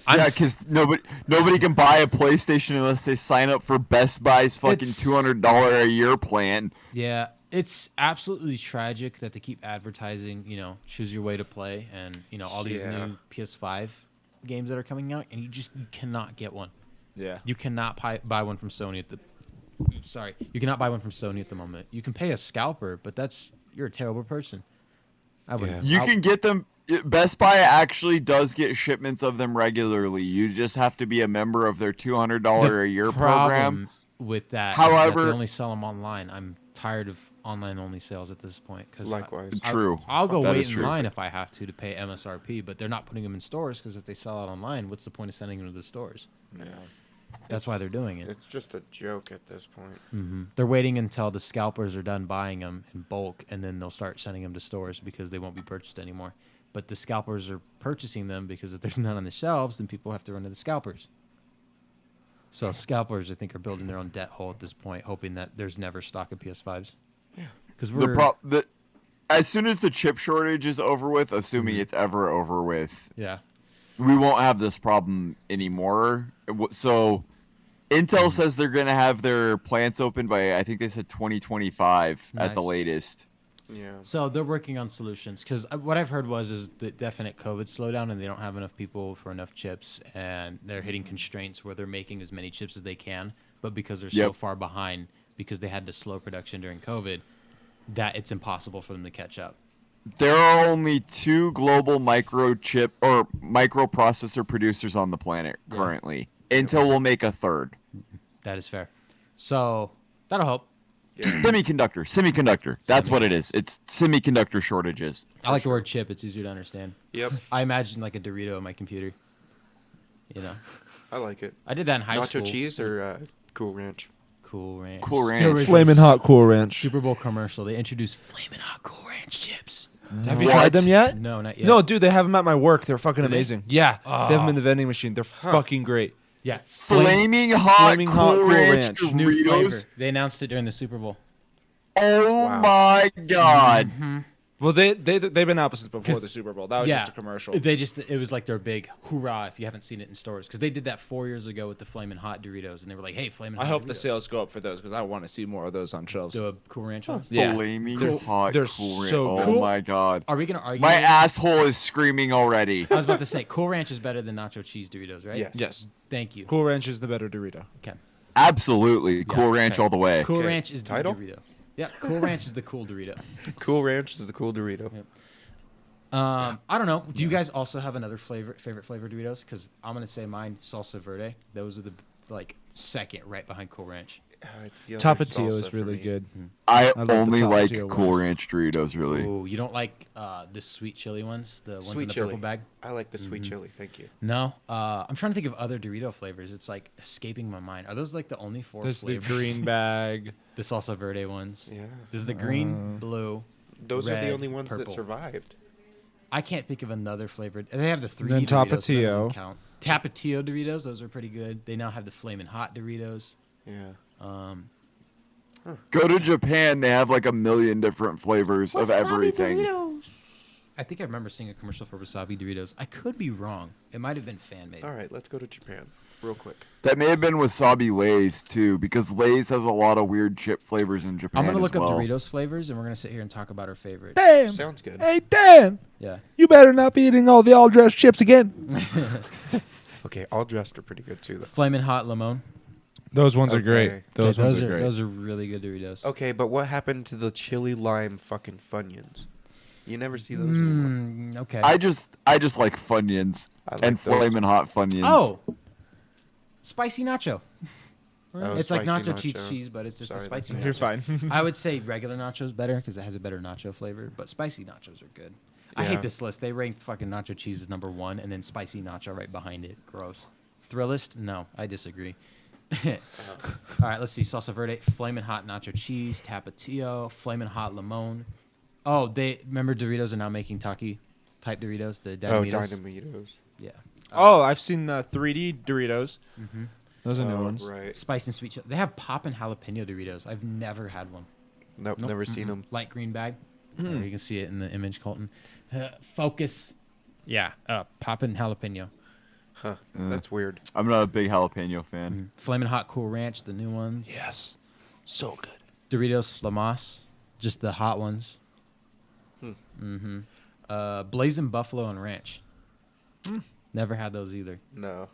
Speaker 4: Yeah, because nobody can buy a PlayStation unless they sign up for Best Buy's fucking
Speaker 1: It's-
Speaker 4: $200 a year plan.
Speaker 1: Yeah, it's absolutely tragic that they keep advertising, choose your way to play, and all these
Speaker 2: Yeah.
Speaker 1: new PS5 games that are coming out, and you cannot get one.
Speaker 3: Yeah.
Speaker 1: You cannot buy one from Sony at the. Sorry, you cannot buy one from Sony at the moment. You can pay a scalper, but you're a terrible person. I would.
Speaker 2: Yeah.
Speaker 4: You can get them. Best Buy actually does get shipments of them regularly. You just have to be a member of their $200 a year program.
Speaker 1: With that, is that
Speaker 4: However-
Speaker 1: they only sell them online. I'm tired of online only sales at this point. Cause
Speaker 2: Likewise.
Speaker 4: True.
Speaker 1: I'll go
Speaker 4: That
Speaker 1: wait
Speaker 4: is
Speaker 1: in
Speaker 4: true.
Speaker 1: line if I have to pay MSRP, but they're not putting them in stores because if they sell out online, what's the point of sending them to the stores?
Speaker 2: Yeah.
Speaker 1: That's why they're doing it.
Speaker 2: It's just a joke at this point.
Speaker 1: They're waiting until the scalpers are done buying them in bulk, and then they'll start sending them to stores because they won't be purchased anymore. But the scalpers are purchasing them because if there's none on the shelves, then people have to run to the scalpers. So scalpers, I think, are building their own debt hole at this point, hoping that there's never stock of PS5s.
Speaker 2: Yeah.
Speaker 1: Because we're
Speaker 4: As soon as the chip shortage is over with, assuming it's ever over with,
Speaker 1: yeah.
Speaker 4: we won't have this problem anymore. So Intel says they're going to have their plants open by, I think they said 2025 at the
Speaker 1: Nice.
Speaker 4: latest.
Speaker 2: Yeah.
Speaker 1: So they're working on solutions because what I've heard is the definite COVID slowdown, and they don't have enough people for enough chips, and they're hitting constraints where they're making as many chips as they can, but because they're so
Speaker 4: Yep.
Speaker 1: far behind because they had to slow production during COVID, that it's impossible for them to catch up.
Speaker 4: There are only 2 global microchip or microprocessor producers on the planet currently. Intel will make a 3rd.
Speaker 1: That is fair. So that'll help.
Speaker 4: Semiconductor. That's what it is. It's semiconductor shortages.
Speaker 1: I like the word chip. It's easier to understand.
Speaker 2: Yep.
Speaker 1: I imagine like a Dorito on my computer. You know,
Speaker 2: I like it.
Speaker 1: I did that in high school.
Speaker 2: Nacho cheese or Cool Ranch?
Speaker 1: Cool Ranch.
Speaker 4: Cool Ranch.
Speaker 1: There was
Speaker 3: Flamin'
Speaker 1: a
Speaker 3: Hot Cool Ranch.
Speaker 1: Super Bowl commercial. They introduced Flamin' Hot Cool Ranch chips.
Speaker 3: Have you tried them yet?
Speaker 1: No, not yet.
Speaker 3: No, dude, they have them at my work. They're fucking
Speaker 1: Do they?
Speaker 3: amazing. Yeah, they have them in the vending machine. They're fucking great.
Speaker 1: Yeah.
Speaker 4: Flaming hot
Speaker 3: Flaming Hot
Speaker 4: Cool
Speaker 3: Cool
Speaker 4: Ranch
Speaker 3: Ranch.
Speaker 1: New flavor.
Speaker 4: Doritos.
Speaker 1: They announced it during the Super Bowl.
Speaker 4: Oh
Speaker 2: Wow.
Speaker 4: my god.
Speaker 3: Well, they've been out since before
Speaker 1: 'Cause-
Speaker 3: the Super Bowl. That was just a commercial.
Speaker 1: It was like their big hoorah if you haven't seen it in stores because they did that 4 years ago with the Flamin' Hot Doritos and they were like, hey, Flamin' Hot
Speaker 3: I hope the
Speaker 1: Doritos.
Speaker 3: sales go up for those because I want to see more of those on shelves.
Speaker 1: The Cool Ranch ones.
Speaker 3: Yeah.
Speaker 4: Flaming
Speaker 3: They're-
Speaker 4: hot
Speaker 3: they're
Speaker 4: Cool Ranch.
Speaker 3: so
Speaker 4: Oh
Speaker 1: good.
Speaker 4: my god.
Speaker 1: Are we gonna argue?
Speaker 4: My asshole is screaming already.
Speaker 1: I was about to say Cool Ranch is better than Nacho Cheese Doritos, right?
Speaker 2: Yes.
Speaker 3: Yes.
Speaker 1: Thank you.
Speaker 3: Cool Ranch is the better Dorito.
Speaker 1: Okay.
Speaker 4: Absolutely. Cool Ranch
Speaker 1: okay.
Speaker 4: all the way.
Speaker 1: Cool
Speaker 2: Okay.
Speaker 1: Ranch is
Speaker 2: Title?
Speaker 1: the Dorito. Yeah, Cool Ranch is the cool Dorito.
Speaker 2: Cool Ranch is the cool Dorito.
Speaker 1: Yep. I don't know. Do you guys also have another favorite flavor Doritos? Because I'm gonna say mine, salsa verde. Those are the like second right behind Cool Ranch.
Speaker 2: It's the other
Speaker 3: Tapatio
Speaker 2: salsa
Speaker 3: is
Speaker 2: for
Speaker 3: really
Speaker 2: me.
Speaker 3: good.
Speaker 4: I
Speaker 3: love the
Speaker 4: only like
Speaker 3: Tapatio
Speaker 4: Cool
Speaker 3: ones.
Speaker 4: Ranch Doritos, really.
Speaker 1: Oh, you don't like the sweet chili ones? The ones in
Speaker 2: Sweet
Speaker 1: the
Speaker 2: chili.
Speaker 1: purple bag?
Speaker 2: I like the sweet chili. Thank you.
Speaker 1: No. I'm trying to think of other Dorito flavors. It's like escaping my mind. Are those like the only 4
Speaker 3: There's the
Speaker 1: flavors?
Speaker 3: green bag.
Speaker 1: The salsa verde ones.
Speaker 2: Yeah.
Speaker 1: There's the green, blue.
Speaker 2: Those are the
Speaker 1: red,
Speaker 2: only ones that
Speaker 1: purple.
Speaker 2: survived.
Speaker 1: I can't think of another flavored. They have the 3
Speaker 3: Then
Speaker 1: Doritos. That doesn't
Speaker 3: Tapatio.
Speaker 1: count. Tapatio Doritos. Those are pretty good. They now have the Flamin' Hot Doritos.
Speaker 2: Yeah.
Speaker 4: Go to Japan, they have like a million different flavors of everything.
Speaker 1: I think I remember seeing a commercial for wasabi Doritos. I could be wrong. It might have been fan made.
Speaker 2: All right, let's go to Japan real quick.
Speaker 4: That may have been wasabi Lay's too, because Lay's has a lot of weird chip flavors in Japan.
Speaker 1: I'm gonna look
Speaker 4: as
Speaker 1: up
Speaker 4: well.
Speaker 1: Doritos flavors, and we're gonna sit here and talk about our favorites.
Speaker 3: Dan!
Speaker 2: Sounds good.
Speaker 3: Hey, Dan!
Speaker 1: Yeah.
Speaker 3: You better not be eating all the all-dressed chips again.
Speaker 2: Okay, all dressed are pretty good too, though.
Speaker 1: Flamin' Hot Lemon.
Speaker 3: Those ones are
Speaker 2: Okay.
Speaker 3: great. Those
Speaker 1: Okay,
Speaker 3: ones are great.
Speaker 1: Those are really good Doritos.
Speaker 2: Okay, but what happened to the chili lime fucking Funyuns? You never see those anymore.
Speaker 1: Okay.
Speaker 4: I just like Funyuns
Speaker 2: I like
Speaker 4: and
Speaker 2: those.
Speaker 4: Flamin' Hot Funyuns.
Speaker 1: Oh, spicy nacho.
Speaker 2: Oh,
Speaker 1: It's like
Speaker 2: spicy
Speaker 1: nacho cheese, but it's just a
Speaker 2: Sorry,
Speaker 1: spicy
Speaker 2: that's
Speaker 1: nacho.
Speaker 3: You're fine.
Speaker 1: I would say regular nachos better because it has a better nacho flavor, but spicy nachos are good. I hate
Speaker 2: Yeah.
Speaker 1: this list. They rank fucking nacho cheese as number 1 and then spicy nacho right behind it. Gross. Thrillist? No, I disagree. All right, let's see. Salsa verde, Flamin' Hot nacho cheese, Tapatio, Flamin' Hot limon. Oh, they remember Doritos are now making Taki type Doritos, the
Speaker 2: Oh,
Speaker 1: Dynamitos.
Speaker 2: Dynamitos.
Speaker 1: Yeah.
Speaker 3: Oh, I've seen 3D Doritos. Those are new
Speaker 2: Oh,
Speaker 3: ones.
Speaker 2: right.
Speaker 1: Spice and sweet chili. They have poppin' jalapeno Doritos. I've never had one.
Speaker 2: Nope,
Speaker 1: Nope.
Speaker 2: never seen them.
Speaker 1: Light green bag. There, you can see it in the image, Colton. Focus. Yeah, poppin' jalapeno.
Speaker 2: Huh. That's weird.
Speaker 4: I'm not a big jalapeno fan.
Speaker 1: Flamin' Hot Cool Ranch, the new ones.
Speaker 3: Yes. So good.
Speaker 1: Doritos Flamas, just the hot ones. Blazing Buffalo and Ranch. Never had those either.
Speaker 2: No.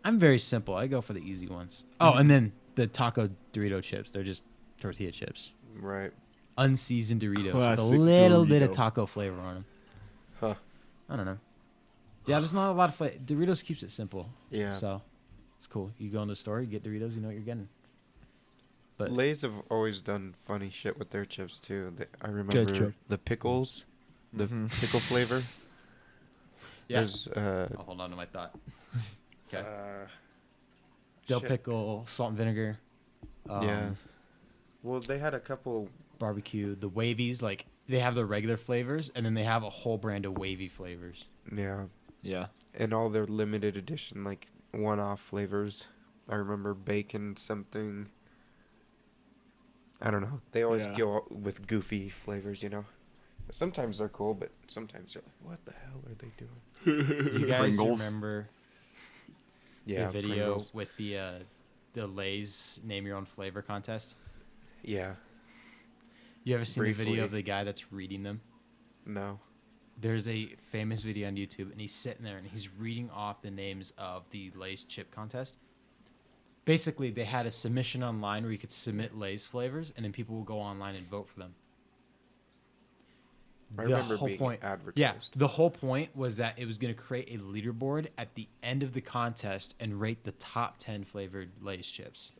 Speaker 1: I'm very simple. I go for the easy ones. Oh, and then the taco Dorito chips. They're just tortilla chips.
Speaker 2: Right.
Speaker 1: Unseasoned Doritos
Speaker 3: Classic
Speaker 1: with a little bit of
Speaker 3: Dorito.
Speaker 1: taco flavor on them.
Speaker 2: Huh.
Speaker 1: I don't know. Yeah, there's not a lot of flavor. Doritos keeps it simple.
Speaker 2: Yeah.
Speaker 1: So it's cool. You go in the store, you get Doritos, you know what you're getting. But
Speaker 2: Lay's have always done funny shit with their chips too. I remember
Speaker 3: Ketchup.
Speaker 2: the pickles, the pickle flavor.
Speaker 1: yeah.
Speaker 2: There's
Speaker 1: I'll hold on to my thought. Okay. Dill
Speaker 2: shit.
Speaker 1: pickle, salt and vinegar.
Speaker 2: Yeah. Well, they had a couple.
Speaker 1: Barbecue. The wavies, like they have the regular flavors, and then they have a whole brand of wavy flavors.
Speaker 2: Yeah,
Speaker 3: Yeah.
Speaker 2: and all their limited edition like one-off flavors. I remember bacon something. I don't know. They always
Speaker 3: Yeah.
Speaker 2: go out with goofy flavors, you know. Sometimes they're cool, but sometimes you're like, what the hell are they doing?
Speaker 1: Do you guys
Speaker 4: Pringles.
Speaker 1: remember
Speaker 2: Yeah,
Speaker 1: the video
Speaker 2: Pringles.
Speaker 1: with the Lay's name your own flavor contest?
Speaker 2: Yeah,
Speaker 1: You ever seen the video
Speaker 2: Briefly.
Speaker 1: of the guy that's reading them?
Speaker 2: no.
Speaker 1: There's a famous video on YouTube, and he's sitting there and he's reading off the names of the Lay's chip contest. Basically, they had a submission online where you could submit Lay's flavors, and then people would go online and vote for them.
Speaker 2: I
Speaker 1: The
Speaker 2: remember
Speaker 1: whole
Speaker 2: being
Speaker 1: point-
Speaker 2: advertised.
Speaker 1: Yeah, the whole point was that it was going to create a leaderboard at the end of the contest and rate the top 10 flavored Lay's chips.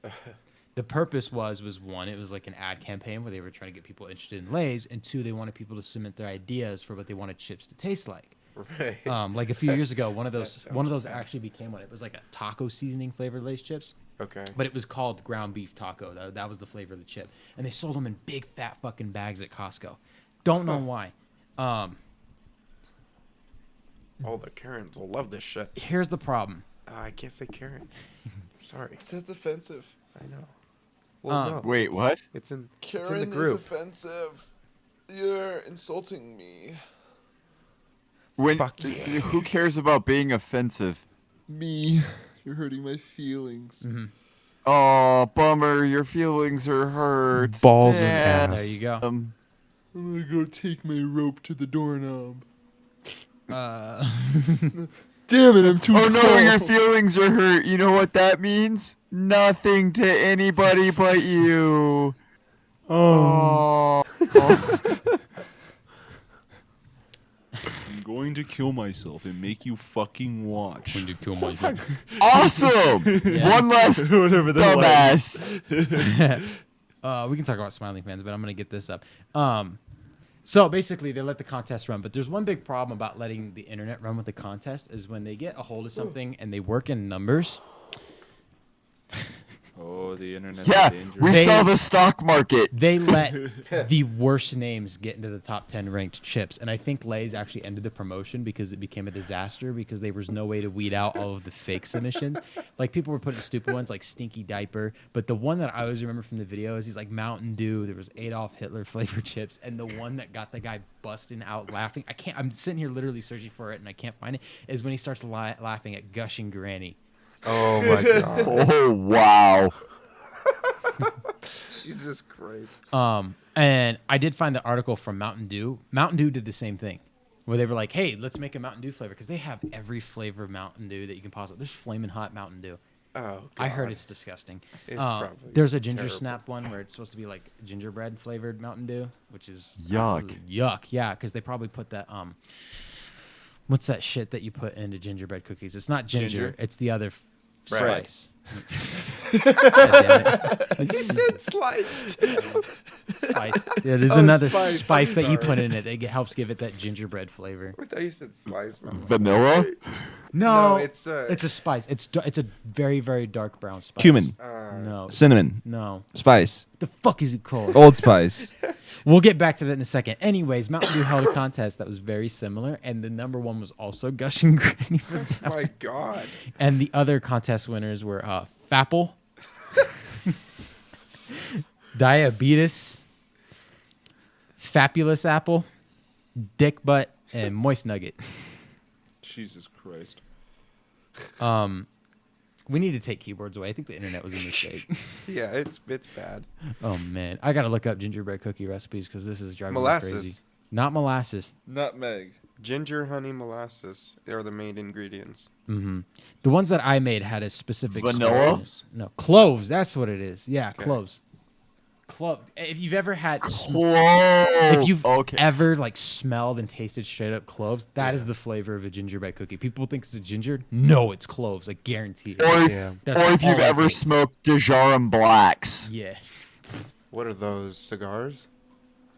Speaker 1: The purpose was one, it was like an ad campaign where they were trying to get people interested in Lay's, and two, they wanted people to submit their ideas for what they wanted chips to taste like.
Speaker 2: Right.
Speaker 1: Like a few years ago, one of those
Speaker 2: sounds bad.
Speaker 1: actually became one. It was like a taco seasoning flavored Lay's chips,
Speaker 2: Okay.
Speaker 1: but it was called ground beef taco. That was the flavor of the chip, and they sold them in big fat fucking bags at Costco. Don't know why.
Speaker 2: All the Karens will love this shit.
Speaker 1: Here's the problem.
Speaker 2: I can't say Karen. Sorry.
Speaker 3: That's offensive.
Speaker 2: I know. Well, no.
Speaker 4: Wait, what?
Speaker 2: It's in the group.
Speaker 3: offensive. You're insulting me.
Speaker 4: When
Speaker 2: Fuck yeah.
Speaker 4: who cares about being offensive?
Speaker 3: Me. You're hurting my feelings.
Speaker 4: Oh, bummer. Your feelings are hurt.
Speaker 2: Balls and
Speaker 4: Damn.
Speaker 2: ass.
Speaker 1: There you go.
Speaker 3: I'm gonna go take my rope to the doorknob. Damn it, I'm too
Speaker 4: Oh no,
Speaker 3: tall.
Speaker 4: your feelings are hurt. You know what that means? Nothing to anybody but you. Oh.
Speaker 3: I'm going to kill myself and make you fucking watch.
Speaker 1: to kill myself.
Speaker 4: Awesome.
Speaker 1: Yeah.
Speaker 4: One less
Speaker 3: Whatever the
Speaker 4: dumbass.
Speaker 1: We can talk about Smiling Fans, but I'm gonna get this up. So basically, they let the contest run, but there's one big problem about letting the internet run with the contest is when they get a hold of something and they work in numbers.
Speaker 3: Oh, the internet
Speaker 4: Yeah,
Speaker 3: is
Speaker 4: we
Speaker 1: They-
Speaker 4: saw the stock market.
Speaker 1: They let the worst names get into the top 10 ranked chips, and I think Lay's actually ended the promotion because it became a disaster because there was no way to weed out all of the fake submissions. Like people were putting stupid ones like Stinky Diaper, but the one that I always remember from the video is he's like Mountain Dew. There was Adolf Hitler flavored chips, and the one that got the guy busting out laughing. I'm sitting here literally searching for it and I can't find it. Is when he starts laughing at Gushing Granny.
Speaker 2: Oh my god.
Speaker 4: Oh wow.
Speaker 2: Jesus Christ.
Speaker 1: And I did find the article from Mountain Dew. Mountain Dew did the same thing, where they were like, "Hey, let's make a Mountain Dew flavor," because they have every flavor of Mountain Dew that you can possibly. There's Flamin' Hot Mountain Dew.
Speaker 2: Oh, God.
Speaker 1: I heard it's disgusting.
Speaker 2: It's probably
Speaker 1: There's a ginger
Speaker 2: terrible.
Speaker 1: snap one where it's supposed to be like gingerbread flavored Mountain Dew, which is
Speaker 4: Yuck.
Speaker 1: Yuck, yeah, because they probably put that what's that shit that you put into gingerbread cookies? It's not ginger.
Speaker 3: Ginger?
Speaker 1: It's the other
Speaker 2: Bread.
Speaker 1: spice. God damn it.
Speaker 2: You said sliced.
Speaker 1: Spice. Yeah, there's
Speaker 2: Oh,
Speaker 1: another
Speaker 2: spice.
Speaker 1: spice
Speaker 2: I'm
Speaker 1: that you
Speaker 2: sorry.
Speaker 1: put in it that helps give it that gingerbread flavor.
Speaker 2: I thought you said sliced.
Speaker 4: Vanilla?
Speaker 1: No,
Speaker 2: it's
Speaker 1: a spice. It's a very very dark brown spice.
Speaker 5: Cumin,
Speaker 1: No,
Speaker 5: cinnamon,
Speaker 1: no.
Speaker 5: spice,
Speaker 1: The fuck is it called?
Speaker 5: Old Spice.
Speaker 1: We'll get back to that in a second. Anyways, Mountain Dew held a contest that was very similar, and the number one was also Gushing Granny.
Speaker 2: Oh my god.
Speaker 1: And the other contest winners were Fapple, Diabetes, Fabulous Apple, Dick Butt, and Moist Nugget.
Speaker 3: Jesus Christ.
Speaker 1: We need to take keyboards away. I think the internet was a mistake.
Speaker 2: Yeah, it's bad.
Speaker 1: Oh man, I gotta look up gingerbread cookie recipes because this is driving me
Speaker 2: Molasses.
Speaker 1: crazy. Not molasses.
Speaker 3: Nutmeg.
Speaker 2: Ginger, honey, molasses are the main ingredients.
Speaker 1: The ones that I made had a specific
Speaker 4: Vanilla?
Speaker 1: spice. No, cloves. That's what it is. Yeah,
Speaker 2: Okay.
Speaker 1: cloves. Clove. If you've ever had,
Speaker 4: Whoa.
Speaker 1: if you've
Speaker 4: okay.
Speaker 1: ever like smelled and tasted straight up cloves, that is the flavor of a gingerbread cookie. People think it's a ginger. No, it's cloves. I guarantee it.
Speaker 4: Or if,
Speaker 2: Yeah.
Speaker 1: That's
Speaker 4: or if
Speaker 1: all
Speaker 4: you've
Speaker 1: it
Speaker 4: ever
Speaker 1: takes.
Speaker 4: smoked Dejarum Blacks.
Speaker 1: Yeah.
Speaker 2: What are those cigars?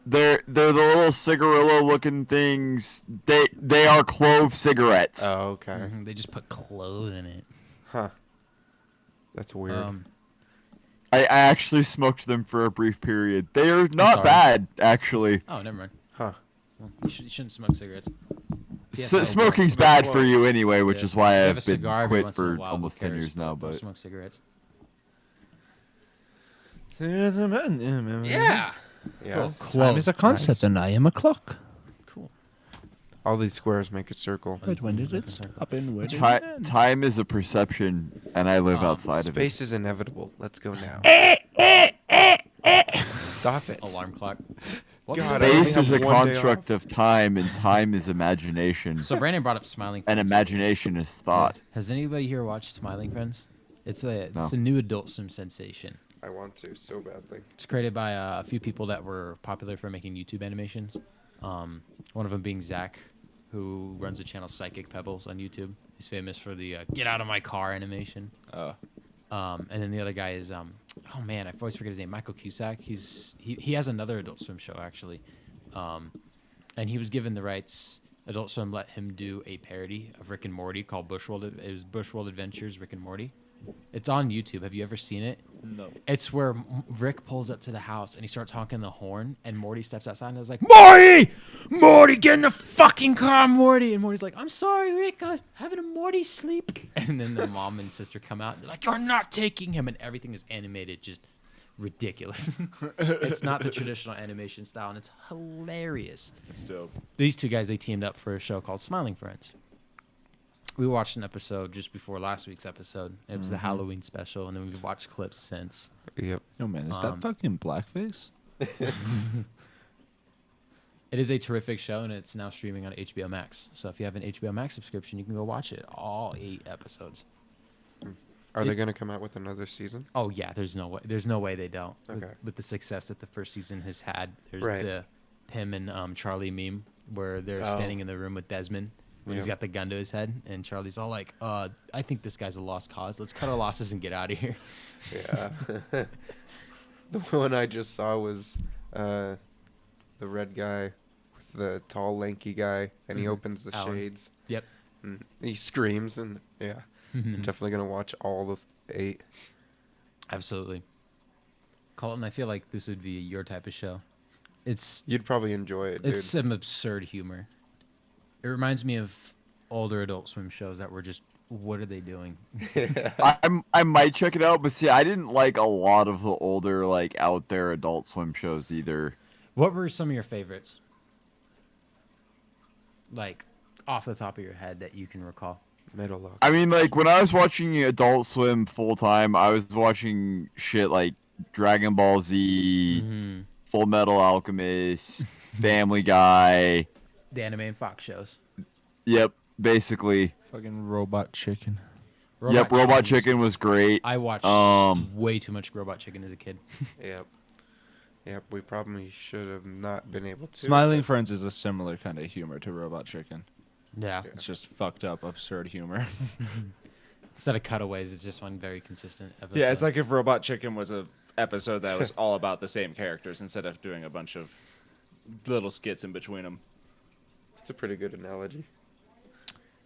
Speaker 4: They're the little cigarillo looking things. They are clove cigarettes.
Speaker 2: Oh, okay.
Speaker 1: Mhm, they just put clove in it.
Speaker 2: Huh. That's weird.
Speaker 4: I actually smoked them for a brief period. They are not
Speaker 1: sorry.
Speaker 4: bad, actually.
Speaker 1: Oh, never mind.
Speaker 2: Huh.
Speaker 1: Well, you shouldn't smoke cigarettes. Yeah,
Speaker 4: Smoking's bad for you anyway, which is why
Speaker 1: If you have
Speaker 4: I've
Speaker 1: a
Speaker 4: been
Speaker 1: cigar every
Speaker 4: quit
Speaker 1: once in a
Speaker 4: for
Speaker 1: while, who
Speaker 4: almost 10
Speaker 1: cares,
Speaker 4: years now.
Speaker 1: don't
Speaker 4: But
Speaker 1: smoke cigarettes.
Speaker 2: Yeah.
Speaker 3: Time is a concept, and I am a clock.
Speaker 1: Cool.
Speaker 2: All these squares make a circle.
Speaker 3: But when did it stop and when did it end?
Speaker 4: time is a perception, and I live outside of it.
Speaker 2: Space is inevitable. Let's go now. Stop it.
Speaker 1: Alarm clock.
Speaker 2: God, I only
Speaker 4: Space
Speaker 2: have
Speaker 4: is a
Speaker 2: 1 day
Speaker 4: construct of time, and time is imagination.
Speaker 1: So Brandon brought up Smiling
Speaker 4: And
Speaker 1: Friends.
Speaker 4: imagination is thought.
Speaker 1: Has anybody here watched Smiling Friends? It's a
Speaker 4: No.
Speaker 1: new Adult Swim sensation.
Speaker 2: I want to so badly.
Speaker 1: It's created by a few people that were popular for making YouTube animations. One of them being Zach, who runs the channel Psychic Pebbles on YouTube. He's famous for the "Get Out of My Car" animation.
Speaker 3: Oh.
Speaker 1: And then the other guy is oh man, I always forget his name. Michael Cusack. He has another Adult Swim show actually, and he was given the rights. Adult Swim let him do a parody of Rick and Morty called Bushworld. It was Bushworld Adventures Rick and Morty. It's on YouTube. Have you ever seen it?
Speaker 3: No.
Speaker 1: It's where Rick pulls up to the house and he starts honking the horn, and Morty steps outside and is like, "Morty! Morty, get in the fucking car, Morty!" And Morty's like, "I'm sorry, Rick. I'm having a Morty sleep." And then the mom and sister come out and they're like, "You're not taking him!" And everything is animated, just ridiculous. It's not the traditional animation style, and it's hilarious.
Speaker 3: It's dope.
Speaker 1: These two guys, they teamed up for a show called Smiling Friends. We watched an episode just before last week's episode. It was the Halloween special, and then we've watched clips since.
Speaker 2: Yep.
Speaker 3: Oh man, is that fucking blackface?
Speaker 1: It is a terrific show, and it's now streaming on HBO Max. So if you have an HBO Max subscription, you can go watch it. All 8 episodes.
Speaker 2: Are they going to come out with another season?
Speaker 1: Oh yeah, there's no way. There's no way they don't.
Speaker 2: Okay.
Speaker 1: With the success that the first season has had, there's
Speaker 2: Right.
Speaker 1: the him and Charlie meme where they're standing in the room with Desmond. When he's
Speaker 2: Yeah.
Speaker 1: got the gun to his head, and Charlie's all like, I think this guy's a lost cause. Let's cut our losses and get out of here."
Speaker 2: Yeah. The one I just saw was the red guy with the tall, lanky guy, and he opens the
Speaker 1: Alan.
Speaker 2: shades.
Speaker 1: Yep.
Speaker 2: And he screams, and yeah. I'm definitely going to watch all of 8.
Speaker 1: Absolutely. Colton, I feel like this would be your type of show. It's
Speaker 2: You'd probably enjoy it, dude.
Speaker 1: It's some absurd humor. It reminds me of older Adult Swim shows that were just, what are they doing?
Speaker 4: I might check it out, but see, I didn't like a lot of the older, like, out there Adult Swim shows either.
Speaker 1: What were some of your favorites? Like, off the top of your head that you can recall.
Speaker 2: Metal Lock.
Speaker 4: I mean, like, when I was watching Adult Swim full time, I was watching shit like Dragon Ball Z, Full Metal Alchemist, Family Guy.
Speaker 1: The anime and Fox shows.
Speaker 4: Yep, basically.
Speaker 3: Fucking robot chicken.
Speaker 4: Robot Chicken was great.
Speaker 1: I watched way too much Robot Chicken as a kid.
Speaker 2: Yep. Yep, we probably should have not been able to.
Speaker 3: Smiling
Speaker 2: but-
Speaker 3: Friends is a similar kind of humor to Robot Chicken.
Speaker 1: Yeah.
Speaker 3: It's just fucked up, absurd humor.
Speaker 1: Instead of cutaways, it's just one very consistent episode.
Speaker 3: Yeah, it's like if Robot Chicken was a episode that was all about the same characters instead of doing a bunch of little skits in between them.
Speaker 2: It's a pretty good analogy.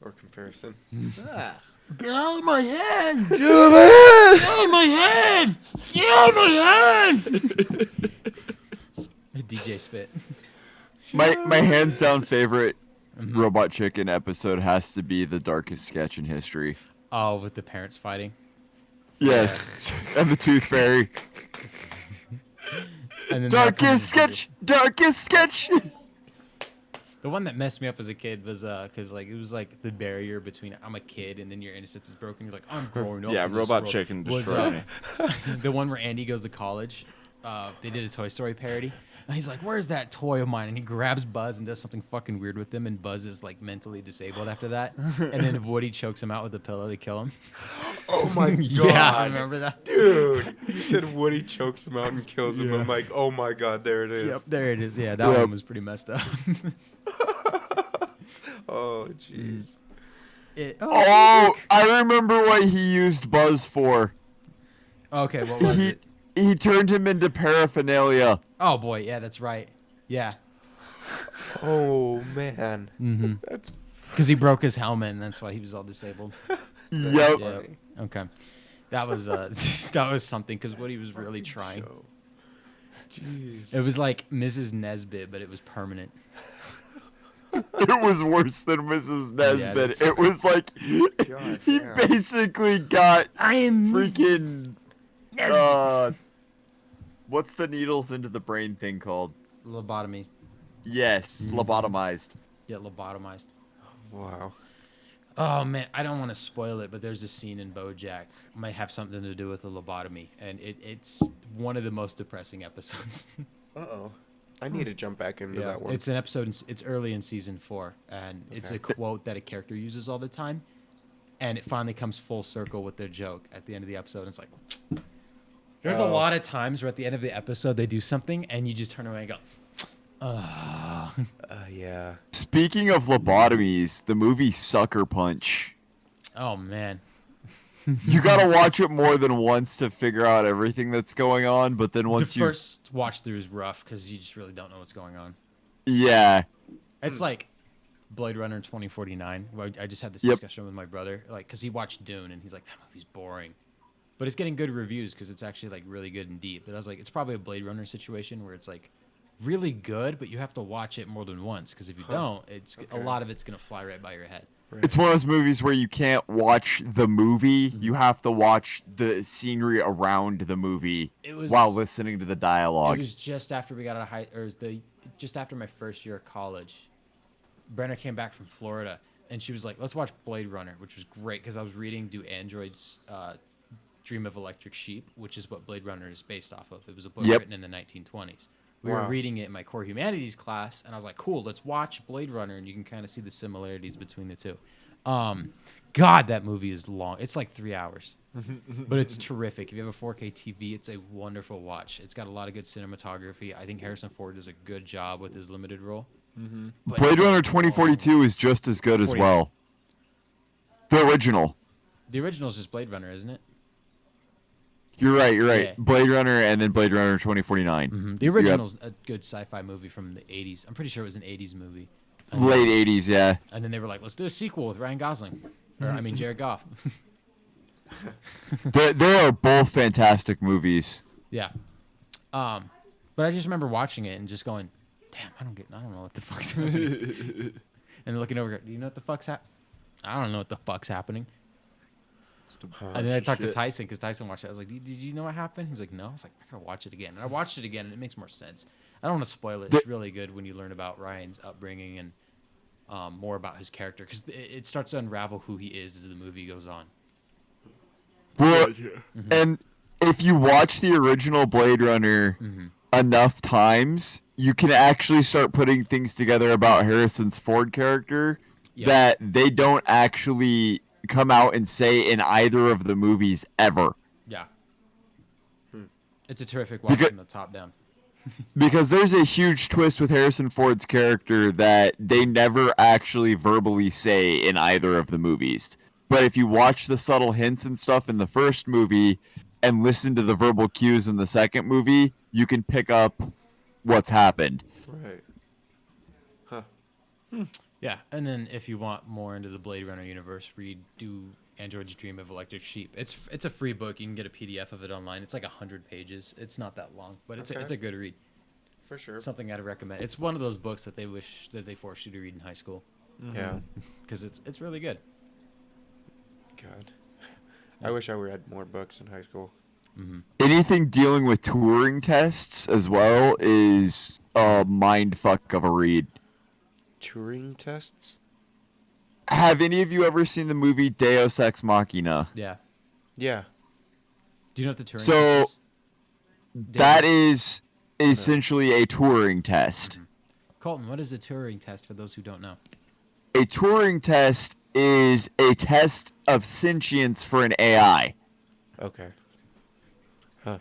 Speaker 2: Or comparison.
Speaker 1: Get out of my hand! Get out of my hand! Get out of my hand! DJ Spit.
Speaker 4: My hands down favorite Robot Chicken episode has to be the darkest sketch in history.
Speaker 1: Oh, with the parents fighting.
Speaker 4: Yes, and the Tooth Fairy.
Speaker 1: And then
Speaker 4: Darkest sketch! Darkest sketch!
Speaker 1: The one that messed me up as a kid was because like it was like the barrier between I'm a kid and then your innocence is broken. You're like, I'm growing up.
Speaker 3: Yeah,
Speaker 1: in this
Speaker 3: Robot
Speaker 1: world.
Speaker 3: Chicken
Speaker 1: Was,
Speaker 3: destroyed me.
Speaker 1: The one where Andy goes to college. They did a Toy Story parody. And he's like, "Where's that toy of mine?" And he grabs Buzz and does something fucking weird with him. And Buzz is like mentally disabled after that. And then Woody chokes him out with a pillow to kill him.
Speaker 2: Oh my god.
Speaker 1: Yeah, I remember that.
Speaker 2: Dude. You said Woody chokes him out and kills him. I'm like, oh my god, there it is.
Speaker 1: Yep, there it is. Yeah, that one was pretty messed up.
Speaker 2: Oh, jeez.
Speaker 4: Oh, I remember what he used Buzz for.
Speaker 1: Okay, what was it?
Speaker 4: he turned him into paraphernalia.
Speaker 1: Oh boy, yeah, that's right. Yeah.
Speaker 2: Oh man.
Speaker 1: Mm-hmm.
Speaker 2: That's
Speaker 1: Because he broke his helmet, and that's why he was all disabled.
Speaker 4: Yep.
Speaker 1: Yeah.
Speaker 2: funny.
Speaker 1: Okay. That was that was something. Because what he was really trying.
Speaker 2: Show. Jeez.
Speaker 1: It was like Mrs. Nesbitt, but it was permanent.
Speaker 4: It was worse than Mrs. Nesbitt.
Speaker 1: that's-
Speaker 4: It was like
Speaker 2: God
Speaker 4: he
Speaker 2: damn.
Speaker 4: basically got
Speaker 1: I am
Speaker 4: freaking what's the needles into the brain thing called?
Speaker 1: Lobotomy.
Speaker 4: Yes, lobotomized.
Speaker 1: Yeah, lobotomized.
Speaker 2: Wow.
Speaker 1: Oh man, I don't want to spoil it, but there's a scene in BoJack might have something to do with the lobotomy, and it's one of the most depressing episodes.
Speaker 2: Uh-oh. I need to jump back into that one.
Speaker 1: It's an episode. It's early in season 4, and it's a quote that a character uses all the time, and it finally comes full circle with their joke at the end of the episode. And it's like, there's a lot of times where at the end of the episode they do something, and you just turn away and go,
Speaker 2: Yeah.
Speaker 4: Speaking of lobotomies, the movie Sucker Punch.
Speaker 1: oh man.
Speaker 4: You gotta watch it more than once to figure out everything that's going on, but then once
Speaker 1: The
Speaker 4: you
Speaker 1: first watch through is rough because you just really don't know what's going on.
Speaker 4: yeah.
Speaker 1: It's like Blade Runner 2049. Where I just had this
Speaker 4: Yep.
Speaker 1: discussion with my brother, like, because he watched Dune and he's like, that movie's boring, but it's getting good reviews because it's actually like really good and deep. But I was like, it's probably a Blade Runner situation where it's like really good, but you have to watch it more than once because if you don't, it's a lot of it's gonna fly right by your head.
Speaker 4: It's one of those movies where you can't watch the movie. You have to watch the scenery around the movie while listening to the dialogue.
Speaker 1: It was just after we got out of high, or it was just after my first year of college. Brenna came back from Florida, and she was like, "Let's watch Blade Runner," which was great because I was reading "Do Androids Dream of Electric Sheep," which is what Blade Runner is based off of. It was a book written in the 1920s. We were reading it in my core humanities class, and I was like, "Cool, let's watch Blade Runner," and you can kind of see the similarities between the two. God, that movie is long. It's like 3 hours, but it's terrific. If you have a 4K TV, it's a wonderful watch. It's got a lot of good cinematography. I think Harrison Ford does a good job with his limited role. But
Speaker 4: Blade
Speaker 1: it's
Speaker 4: Runner 2042 is just as good as
Speaker 1: 40.
Speaker 4: well. The original.
Speaker 1: The original is just Blade Runner, isn't it?
Speaker 4: You're right.
Speaker 1: Yeah.
Speaker 4: Blade Runner and then Blade Runner 2049.
Speaker 1: The original's a good sci-fi movie from the 80s. I'm pretty sure it was an 80s movie. And
Speaker 4: Late 80s, yeah.
Speaker 1: And then they were like, let's do a sequel with Ryan Gosling. Or, I mean, Jared Goff.
Speaker 4: They are both fantastic movies.
Speaker 1: Yeah. But I just remember watching it and just going, damn, I don't know what the fuck's happening. And looking over, do you know what the fuck's happening? I don't know what the fuck's happening. And then I talked to Tyson because Tyson watched it. I was like, did you know what happened? He's like, no. I was like, I gotta watch it again. And I watched it again, and it makes more sense. I don't want to spoil it. It's really good when you learn about Ryan's upbringing and more about his character because it starts to unravel who he is as the movie goes on.
Speaker 4: Well, and if you watch the original Blade Runner enough times, you can actually start putting things together about Harrison's Ford character that they don't actually come out and say in either of the movies ever.
Speaker 1: Yeah. It's a terrific watch from the top down.
Speaker 4: Because there's a huge twist with Harrison Ford's character that they never actually verbally say in either of the movies. But if you watch the subtle hints and stuff in the first movie and listen to the verbal cues in the second movie, you can pick up what's happened.
Speaker 2: Right.
Speaker 1: Yeah, and then if you want more into the Blade Runner universe, read Do Androids Dream of Electric Sheep. It's a free book. You can get a PDF of it online. It's like 100 pages. It's not that long, but it's a good read.
Speaker 2: For sure.
Speaker 1: It's something I'd recommend. It's one of those books that they wish that they forced you to read in high school
Speaker 2: Yeah.
Speaker 1: because it's really good.
Speaker 2: God. I wish I read more books in high school.
Speaker 4: Anything dealing with Turing tests as well is a mind fuck of a read.
Speaker 2: Turing tests?
Speaker 4: Have any of you ever seen the movie Deus Ex Machina?
Speaker 1: Yeah.
Speaker 2: Yeah.
Speaker 1: Do you know what the Turing
Speaker 4: So,
Speaker 1: test is?
Speaker 4: That is essentially a Turing test.
Speaker 1: Colton, what is a Turing test for those who don't know?
Speaker 4: A Turing test is a test of sentience for an AI.
Speaker 2: Okay. Huh.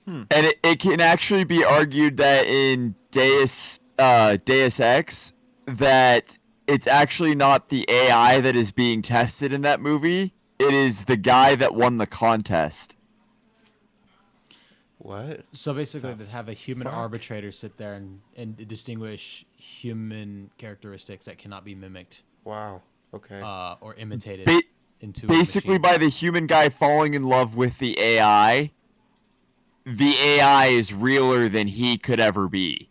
Speaker 4: And it can actually be argued that in Deus Ex that it's actually not the AI that is being tested in that movie. It is the guy that won the contest.
Speaker 2: What?
Speaker 1: So basically, they have a human
Speaker 2: fuck?
Speaker 1: arbitrator sit there and distinguish human characteristics that cannot be mimicked
Speaker 2: Wow. Okay.
Speaker 1: or imitated
Speaker 4: Ba-
Speaker 1: into a
Speaker 4: Basically,
Speaker 1: machine.
Speaker 4: by the human guy falling in love with the AI is realer than he could ever be.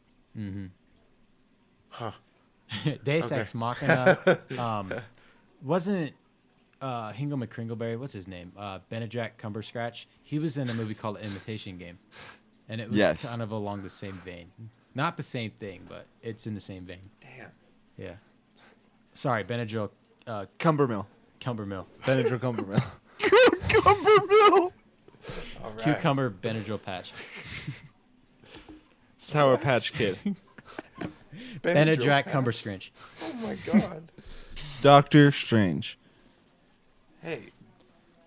Speaker 2: Huh.
Speaker 1: Deus
Speaker 2: Okay.
Speaker 1: Ex Machina wasn't Hingle McCringleberry, what's his name? Benedict Cumberscratch. He was in a movie called Imitation Game. And it was
Speaker 4: Yes.
Speaker 1: kind of along the same vein. Not the same thing, but it's in the same vein.
Speaker 2: Damn.
Speaker 1: Yeah. Sorry, Benadryl
Speaker 3: Cumbermill.
Speaker 1: Cumbermill.
Speaker 3: Benadryl Cumbermill.
Speaker 4: Cumbermill.
Speaker 2: All right.
Speaker 1: Cucumber Benadryl patch.
Speaker 3: Sour Patch Kid.
Speaker 1: Benedict Cumberscrinch.
Speaker 2: Oh my god.
Speaker 3: Doctor Strange.
Speaker 2: Hey,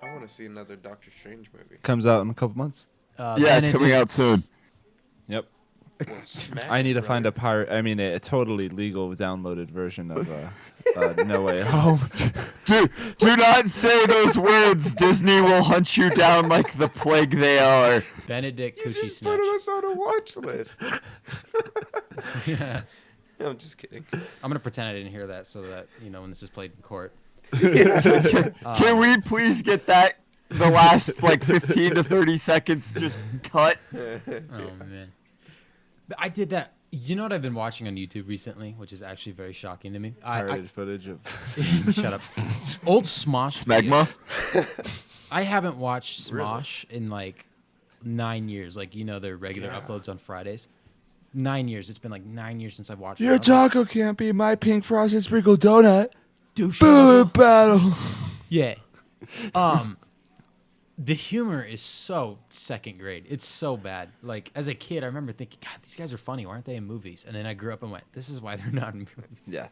Speaker 2: I want to see another Doctor Strange movie.
Speaker 3: Comes out in a couple months.
Speaker 4: Yeah, it's coming out soon.
Speaker 3: Yep.
Speaker 2: Well, smack
Speaker 3: I need to
Speaker 2: brother.
Speaker 3: find a totally legal downloaded version of No Way Home.
Speaker 4: Do not say those words. Disney will hunt you down like the plague they are.
Speaker 1: Benedict
Speaker 2: You
Speaker 1: Coochie
Speaker 2: just
Speaker 1: Snatch.
Speaker 2: put us on a watch list.
Speaker 1: Yeah.
Speaker 2: I'm just kidding.
Speaker 1: I'm going to pretend I didn't hear that so that, when this is played in court.
Speaker 4: Can we please get that the last like 15 to 30 seconds just cut?
Speaker 1: Oh, man. But I did that. You know what I've been watching on YouTube recently, which is actually very shocking to me?
Speaker 3: Pirated footage of.
Speaker 1: Shut up. Old Smosh
Speaker 4: Smegma?
Speaker 1: videos. I haven't watched Smosh in like 9 years. Like, their regular uploads on Fridays. 9 years. It's been like 9 years since I've watched
Speaker 3: Your
Speaker 1: it.
Speaker 3: taco can't be my pink frosted sprinkle donut.
Speaker 1: Dude,
Speaker 3: Food battle.
Speaker 1: yeah. The humor is so second grade. It's so bad. Like, as a kid, I remember thinking, God, these guys are funny. Why aren't they in movies? And then I grew up and went, this is why they're not in movies.
Speaker 3: Yeah.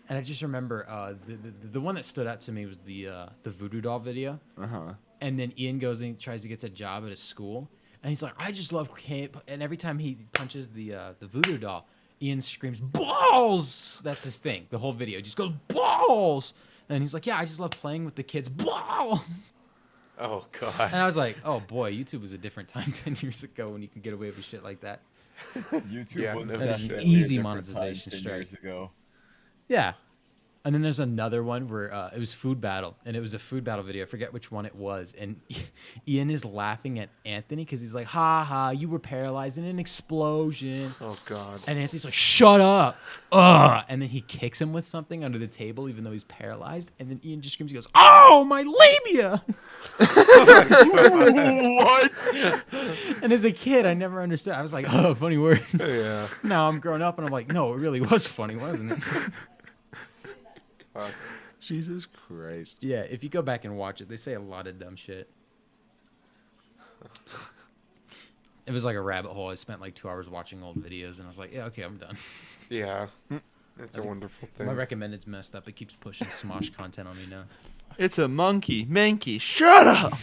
Speaker 1: And I just remember the one that stood out to me was the voodoo doll video.
Speaker 3: Uh-huh.
Speaker 1: And then Ian goes and tries to get a job at a school. And he's like, I just love camp. And every time he punches the voodoo doll, Ian screams, balls! That's his thing. The whole video. He just goes, balls! And he's like, yeah, I just love playing with the kids. Balls!
Speaker 2: Oh god.
Speaker 1: And I was like, oh boy, YouTube was a different time 10 years ago when you can get away with shit like that.
Speaker 4: YouTube
Speaker 2: Yeah,
Speaker 4: was
Speaker 2: no
Speaker 1: That's an
Speaker 2: shit.
Speaker 1: easy monetization strike.
Speaker 4: Ago.
Speaker 1: Yeah. And then there's another one where it was food battle, and it was a food battle video. I forget which one it was. And Ian is laughing at Anthony because he's like, ha ha, you were paralyzed in an explosion.
Speaker 2: Oh god.
Speaker 1: And Anthony's like, shut up. Ugh. And then he kicks him with something under the table, even though he's paralyzed. And then Ian just screams, he goes, oh, my labia.
Speaker 4: What?
Speaker 1: And as a kid, I never understood. I was like, oh, funny word.
Speaker 2: Yeah.
Speaker 1: Now I'm grown up, and I'm like, no, it really was funny, wasn't it?
Speaker 2: Fuck.
Speaker 3: Jesus Christ.
Speaker 1: Yeah, if you go back and watch it, they say a lot of dumb shit. It was like a rabbit hole. I spent like 2 hours watching old videos, and I was like, yeah, okay, I'm done.
Speaker 2: Yeah. It's a wonderful thing.
Speaker 1: My recommended's messed up. It keeps pushing Smosh content on me now.
Speaker 3: It's a monkey. Mankey. Shut up.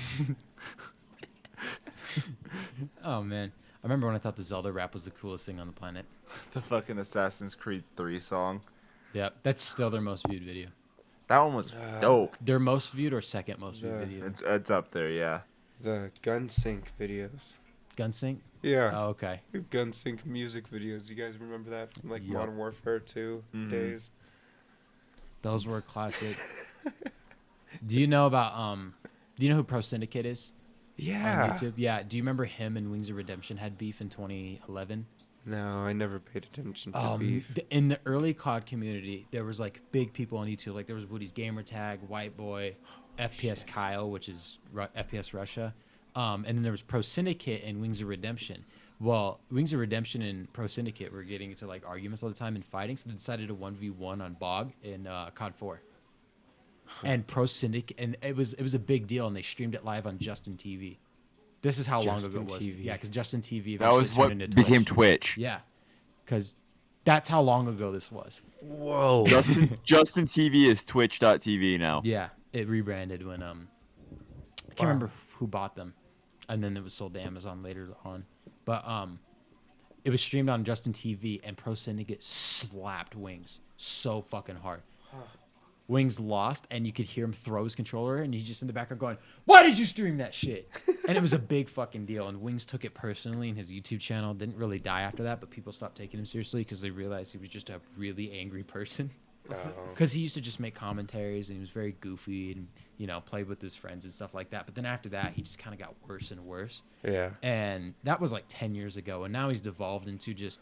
Speaker 1: Oh, man. I remember when I thought the Zelda rap was the coolest thing on the planet.
Speaker 3: The fucking Assassin's Creed 3 song.
Speaker 1: Yeah, that's still their most viewed video.
Speaker 3: That one was dope.
Speaker 1: Their most viewed or second most viewed
Speaker 2: Yeah.
Speaker 1: video?
Speaker 3: It's up there, yeah.
Speaker 2: The Gunsync videos.
Speaker 1: Gunsync?
Speaker 2: Yeah.
Speaker 1: Oh, okay.
Speaker 2: Gunsync music videos. You guys remember that from like
Speaker 1: Yup.
Speaker 2: Modern Warfare 2 days?
Speaker 1: Those were classic. Do you know about, do you know who Pro Syndicate is?
Speaker 2: Yeah.
Speaker 1: On YouTube? Yeah. Do you remember him and Wings of Redemption had beef in 2011?
Speaker 2: No, I never paid attention to beef.
Speaker 1: In the early COD community, there was like big people on YouTube. Like there was Woody's Gamertag, White Boy, FPS Kyle, which is FPS Russia, and then there was Pro Syndicate and Wings of Redemption. Well, Wings of Redemption and Pro Syndicate were getting into like arguments all the time and fighting, so they decided to 1v1 on Bog in COD 4. And Pro Syndicate, and it was a big deal, and they streamed it live on JustinTV. This is how long ago it was.
Speaker 2: JustinTV.
Speaker 1: Yeah, because JustinTV
Speaker 4: That was what
Speaker 1: turned into
Speaker 4: became
Speaker 1: Twitch.
Speaker 4: Twitch.
Speaker 1: Yeah, because that's how long ago this was.
Speaker 2: Whoa.
Speaker 4: Justin TV is Twitch.tv now.
Speaker 1: Yeah, it rebranded when I can't remember who bought them, and then it was sold to Amazon later on. But it was streamed on JustinTV, and Pro Syndicate slapped Wings so fucking hard. Wings lost, and you could hear him throw his controller, and he's just in the background going, "Why did you stream that shit?" And it was a big fucking deal, and Wings took it personally, and his YouTube channel didn't really die after that, but people stopped taking him seriously because they realized he was just a really angry person. Because he used to just make commentaries, and he was very goofy, and played with his friends and stuff like that. But then after that, he just kind of got worse and worse.
Speaker 2: Yeah.
Speaker 1: And that was like 10 years ago, and now he's devolved into just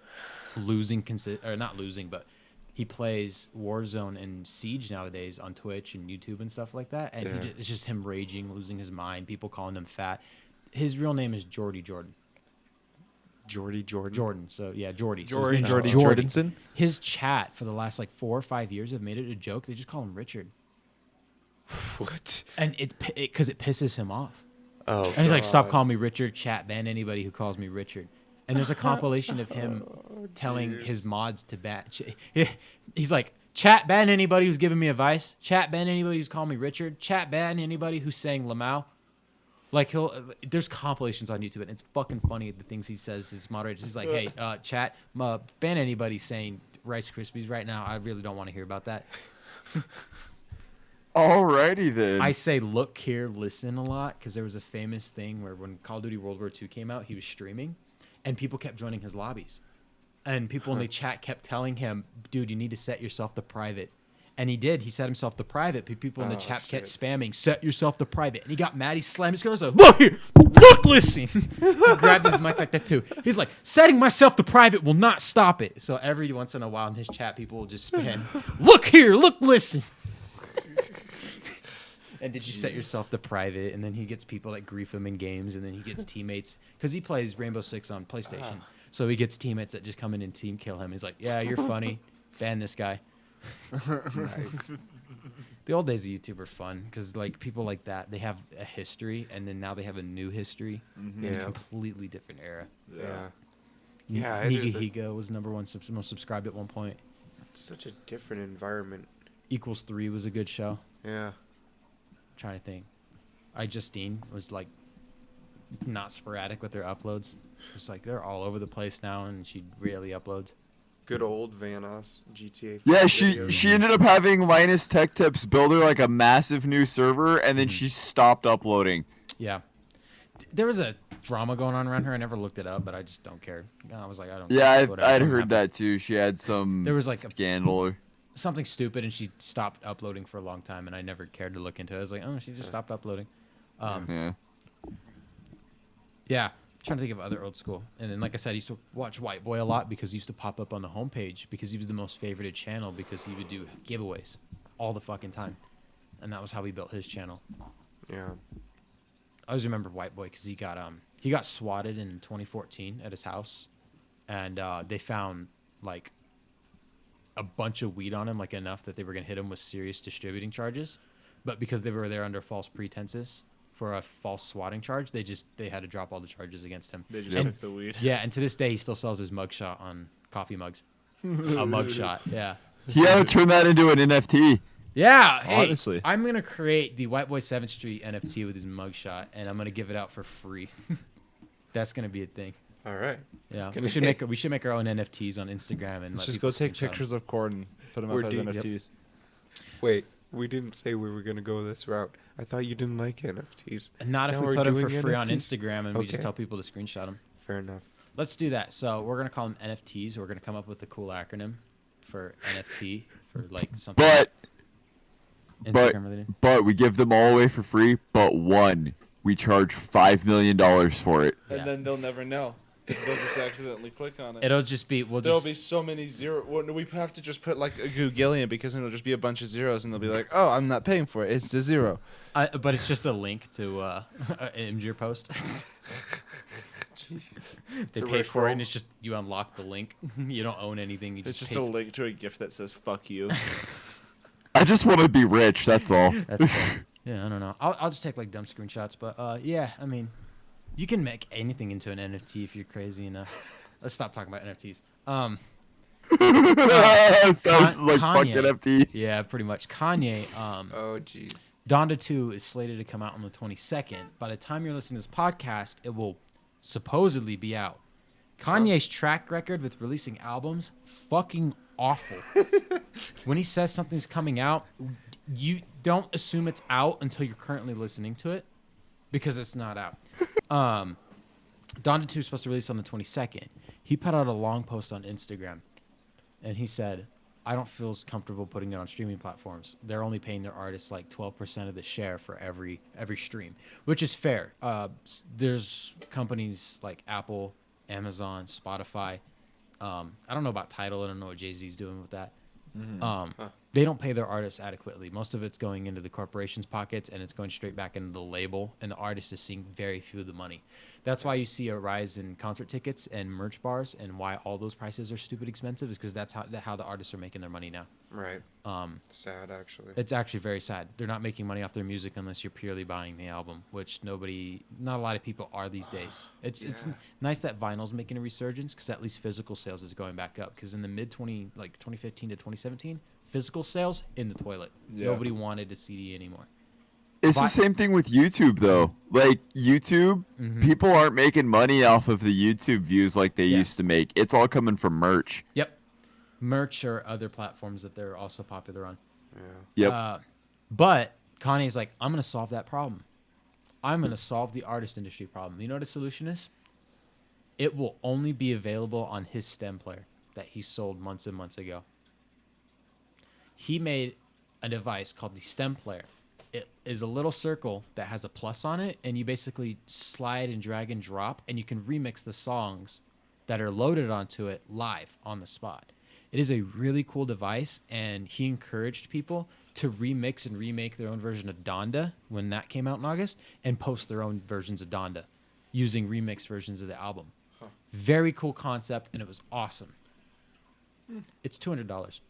Speaker 1: losing, or not losing, but he plays Warzone and Siege nowadays on Twitch and YouTube and stuff like that. And it's just him raging, losing his mind, people calling him fat. His real name is Jordy Jordan. Jordan. So, yeah, Jordy.
Speaker 3: Jordy
Speaker 1: Jordan.
Speaker 3: Jordanson?
Speaker 1: His chat for the last, 4 or 5 years have made it a joke. They just call him Richard.
Speaker 2: What?
Speaker 1: And because it pisses him off.
Speaker 2: Oh,
Speaker 1: and he's like, "Stop calling me Richard. Chat ban anybody who calls me Richard." And there's a compilation of him telling his mods to ban. He's like, "Chat ban anybody who's giving me advice. Chat ban anybody who's calling me Richard. Chat ban anybody who's saying Lamau." Like there's compilations on YouTube, and it's fucking funny the things he says. His moderators, he's like, "Hey, chat, ban anybody saying Rice Krispies right now. I really don't want to hear about that."
Speaker 4: Alrighty then.
Speaker 1: I say look here, listen a lot, because there was a famous thing where when Call of Duty World War II came out, he was streaming, and people kept joining his lobbies, and people in the chat kept telling him, "Dude, you need to set yourself to private." And he did. He set himself to private. People in the chat kept spamming, "Set yourself to private." And he got mad. He slammed his guns. Like, "Look here. Look, listen." He grabbed his mic like that, too. He's like, "Setting myself to private will not stop it." So every once in a while in his chat, people will just spam, "Look here. Look, listen." And did you set yourself to private? And then he gets people that grief him in games. And then he gets teammates. Because he plays Rainbow Six on PlayStation. So he gets teammates that just come in and team kill him. He's like, "Yeah, you're funny. Ban this guy."
Speaker 2: Nice.
Speaker 1: The old days of YouTube were fun because people like that, they have a history, and then now they have a new history in a completely different era.
Speaker 2: Yeah.
Speaker 1: Higa was number one most subscribed at one point.
Speaker 2: It's such a different environment.
Speaker 1: Equals 3 was a good show.
Speaker 2: Yeah.
Speaker 1: I'm trying to think. Justine was not sporadic with their uploads. It's they're all over the place now, and she rarely uploads.
Speaker 2: Good old Vanos GTA.
Speaker 4: Yeah, she ended up having Linus Tech Tips build her a massive new server, and then she stopped uploading.
Speaker 1: Yeah. There was a drama going on around her. I never looked it up, but I just don't care. I was like, I don't.
Speaker 4: Yeah,
Speaker 1: care.
Speaker 4: I'd heard that too. She had some.
Speaker 1: There was a
Speaker 4: scandal.
Speaker 1: Something stupid, and she stopped uploading for a long time, and I never cared to look into it. I was like, oh, she just stopped uploading. Yeah. Trying to think of other old school. And then, like I said, I used to watch White Boy a lot because he used to pop up on the homepage because he was the most favorited channel because he would do giveaways all the fucking time. And that was how he built his channel.
Speaker 2: Yeah.
Speaker 1: I always remember White Boy because he got swatted in 2014 at his house, and they found a bunch of weed on him, enough that they were gonna hit him with serious distributing charges, but because they were there under false pretenses for a false swatting charge, they had to drop all the charges against him.
Speaker 3: They just took the weed.
Speaker 1: Yeah, and to this day he still sells his mugshot on coffee mugs. A mugshot, yeah.
Speaker 4: He had to turn that into an NFT.
Speaker 1: Yeah, hey,
Speaker 3: honestly,
Speaker 1: I'm gonna create the White Boy 7th Street NFT with his mugshot, and I'm gonna give it out for free. That's gonna be a thing.
Speaker 2: All right.
Speaker 1: Yeah, we should make our own NFTs on Instagram and
Speaker 3: let's just go take pictures of Cord and put them up as NFTs.
Speaker 2: Wait, we didn't say we were gonna go this route. I thought you didn't like NFTs.
Speaker 1: Not if we put them for free on Instagram and we just tell people to screenshot them.
Speaker 2: Fair enough.
Speaker 1: Let's do that. So we're gonna call them NFTs. We're gonna come up with a cool acronym for NFT for something.
Speaker 4: But we give them all away for free. But one, we charge $5 million for it.
Speaker 3: And then they'll never know. They'll just accidentally click on it.
Speaker 1: It'll just be
Speaker 3: there'll be so many zeros. Well, we have to just put a Googillion because it'll just be a bunch of zeros, and they'll be like, "Oh, I'm not paying for it. It's a zero."
Speaker 1: But it's just a link to an Imgur post. They pay for it, and it's just you unlock the link. You don't own anything.
Speaker 3: It's just a link to a gift that says "fuck you."
Speaker 4: I just want to be rich. That's all.
Speaker 1: That's fair. Yeah, I don't know. I'll just take dumb screenshots, but yeah, I mean. You can make anything into an NFT if you're crazy enough. Let's stop talking about NFTs.
Speaker 4: Sounds like fucking NFTs.
Speaker 1: Yeah, pretty much. Kanye.
Speaker 2: Oh, jeez.
Speaker 1: Donda 2 is slated to come out on the 22nd. By the time you're listening to this podcast, it will supposedly be out. Kanye's track record with releasing albums, fucking awful. When he says something's coming out, you don't assume it's out until you're currently listening to it, because it's not out. Donda 2 is supposed to release on the 22nd. He put out a long post on Instagram, and he said, I don't feel as comfortable putting it on streaming platforms. They're only paying their artists like 12% of the share for every stream, which is fair. There's companies like Apple, Amazon, Spotify. I don't know about Tidal. I don't know what Jay-Z's doing with that. They don't pay their artists adequately. Most of it's going into the corporation's pockets, and it's going straight back into the label, and the artist is seeing very few of the money. That's why you see a rise in concert tickets and merch bars, and why all those prices are stupid expensive, is because that's how the artists are making their money now.
Speaker 2: Right. Sad, actually.
Speaker 1: It's actually very sad. They're not making money off their music unless you're purely buying the album, which not a lot of people are these days. It's nice that vinyl's making a resurgence, because at least physical sales is going back up. Because in the mid 2015 to 2017, physical sales in the toilet.
Speaker 3: Yeah.
Speaker 1: Nobody wanted a CD anymore.
Speaker 4: It's the same thing with YouTube, though. Like, YouTube, people aren't making money off of the YouTube views like they used to make. It's all coming from merch.
Speaker 1: Yep. Merch or other platforms that they're also popular on.
Speaker 2: Yeah.
Speaker 4: Yep.
Speaker 1: But Kanye's like, I'm going to solve that problem. I'm going to solve the artist industry problem. You know what the solution is? It will only be available on his stem player that he sold months and months ago. He made a device called the stem player. It is a little circle that has a plus on it, and you basically slide and drag and drop, and you can remix the songs that are loaded onto it live on the spot. It is a really cool device, and he encouraged people to remix and remake their own version of Donda when that came out in August, and post their own versions of Donda using remixed versions of the album. Very cool concept, and it was awesome. It's $200.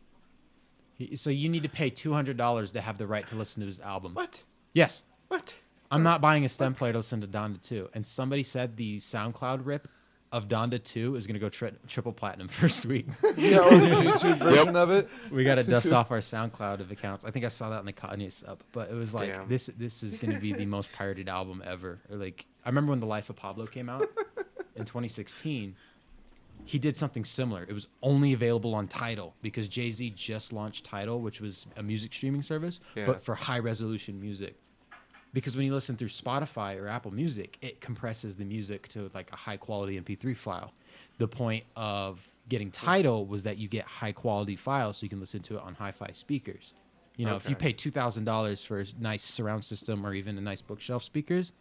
Speaker 1: So you need to pay $200 to have the right to listen to his album.
Speaker 2: What?
Speaker 1: Yes.
Speaker 2: What?
Speaker 1: I'm not buying a stem player to listen to Donda 2. And somebody said the SoundCloud rip of Donda 2 is going to go triple platinum first week.
Speaker 3: Yeah, or the YouTube version of it.
Speaker 1: We got to dust off our SoundCloud of accounts. I think I saw that in the Kanye sub, but it was like,
Speaker 2: Damn.
Speaker 1: this is going to be the most pirated album ever. Or like, I remember when The Life of Pablo came out in 2016. He did something similar. It was only available on Tidal because Jay-Z just launched Tidal, which was a music streaming service, but for high-resolution music. Because when you listen through Spotify or Apple Music, it compresses the music to like a high-quality MP3 file. The point of getting Tidal was that you get high-quality files so you can listen to it on hi-fi speakers. You know, if you pay $2,000 for a nice surround system or even a nice bookshelf speakers,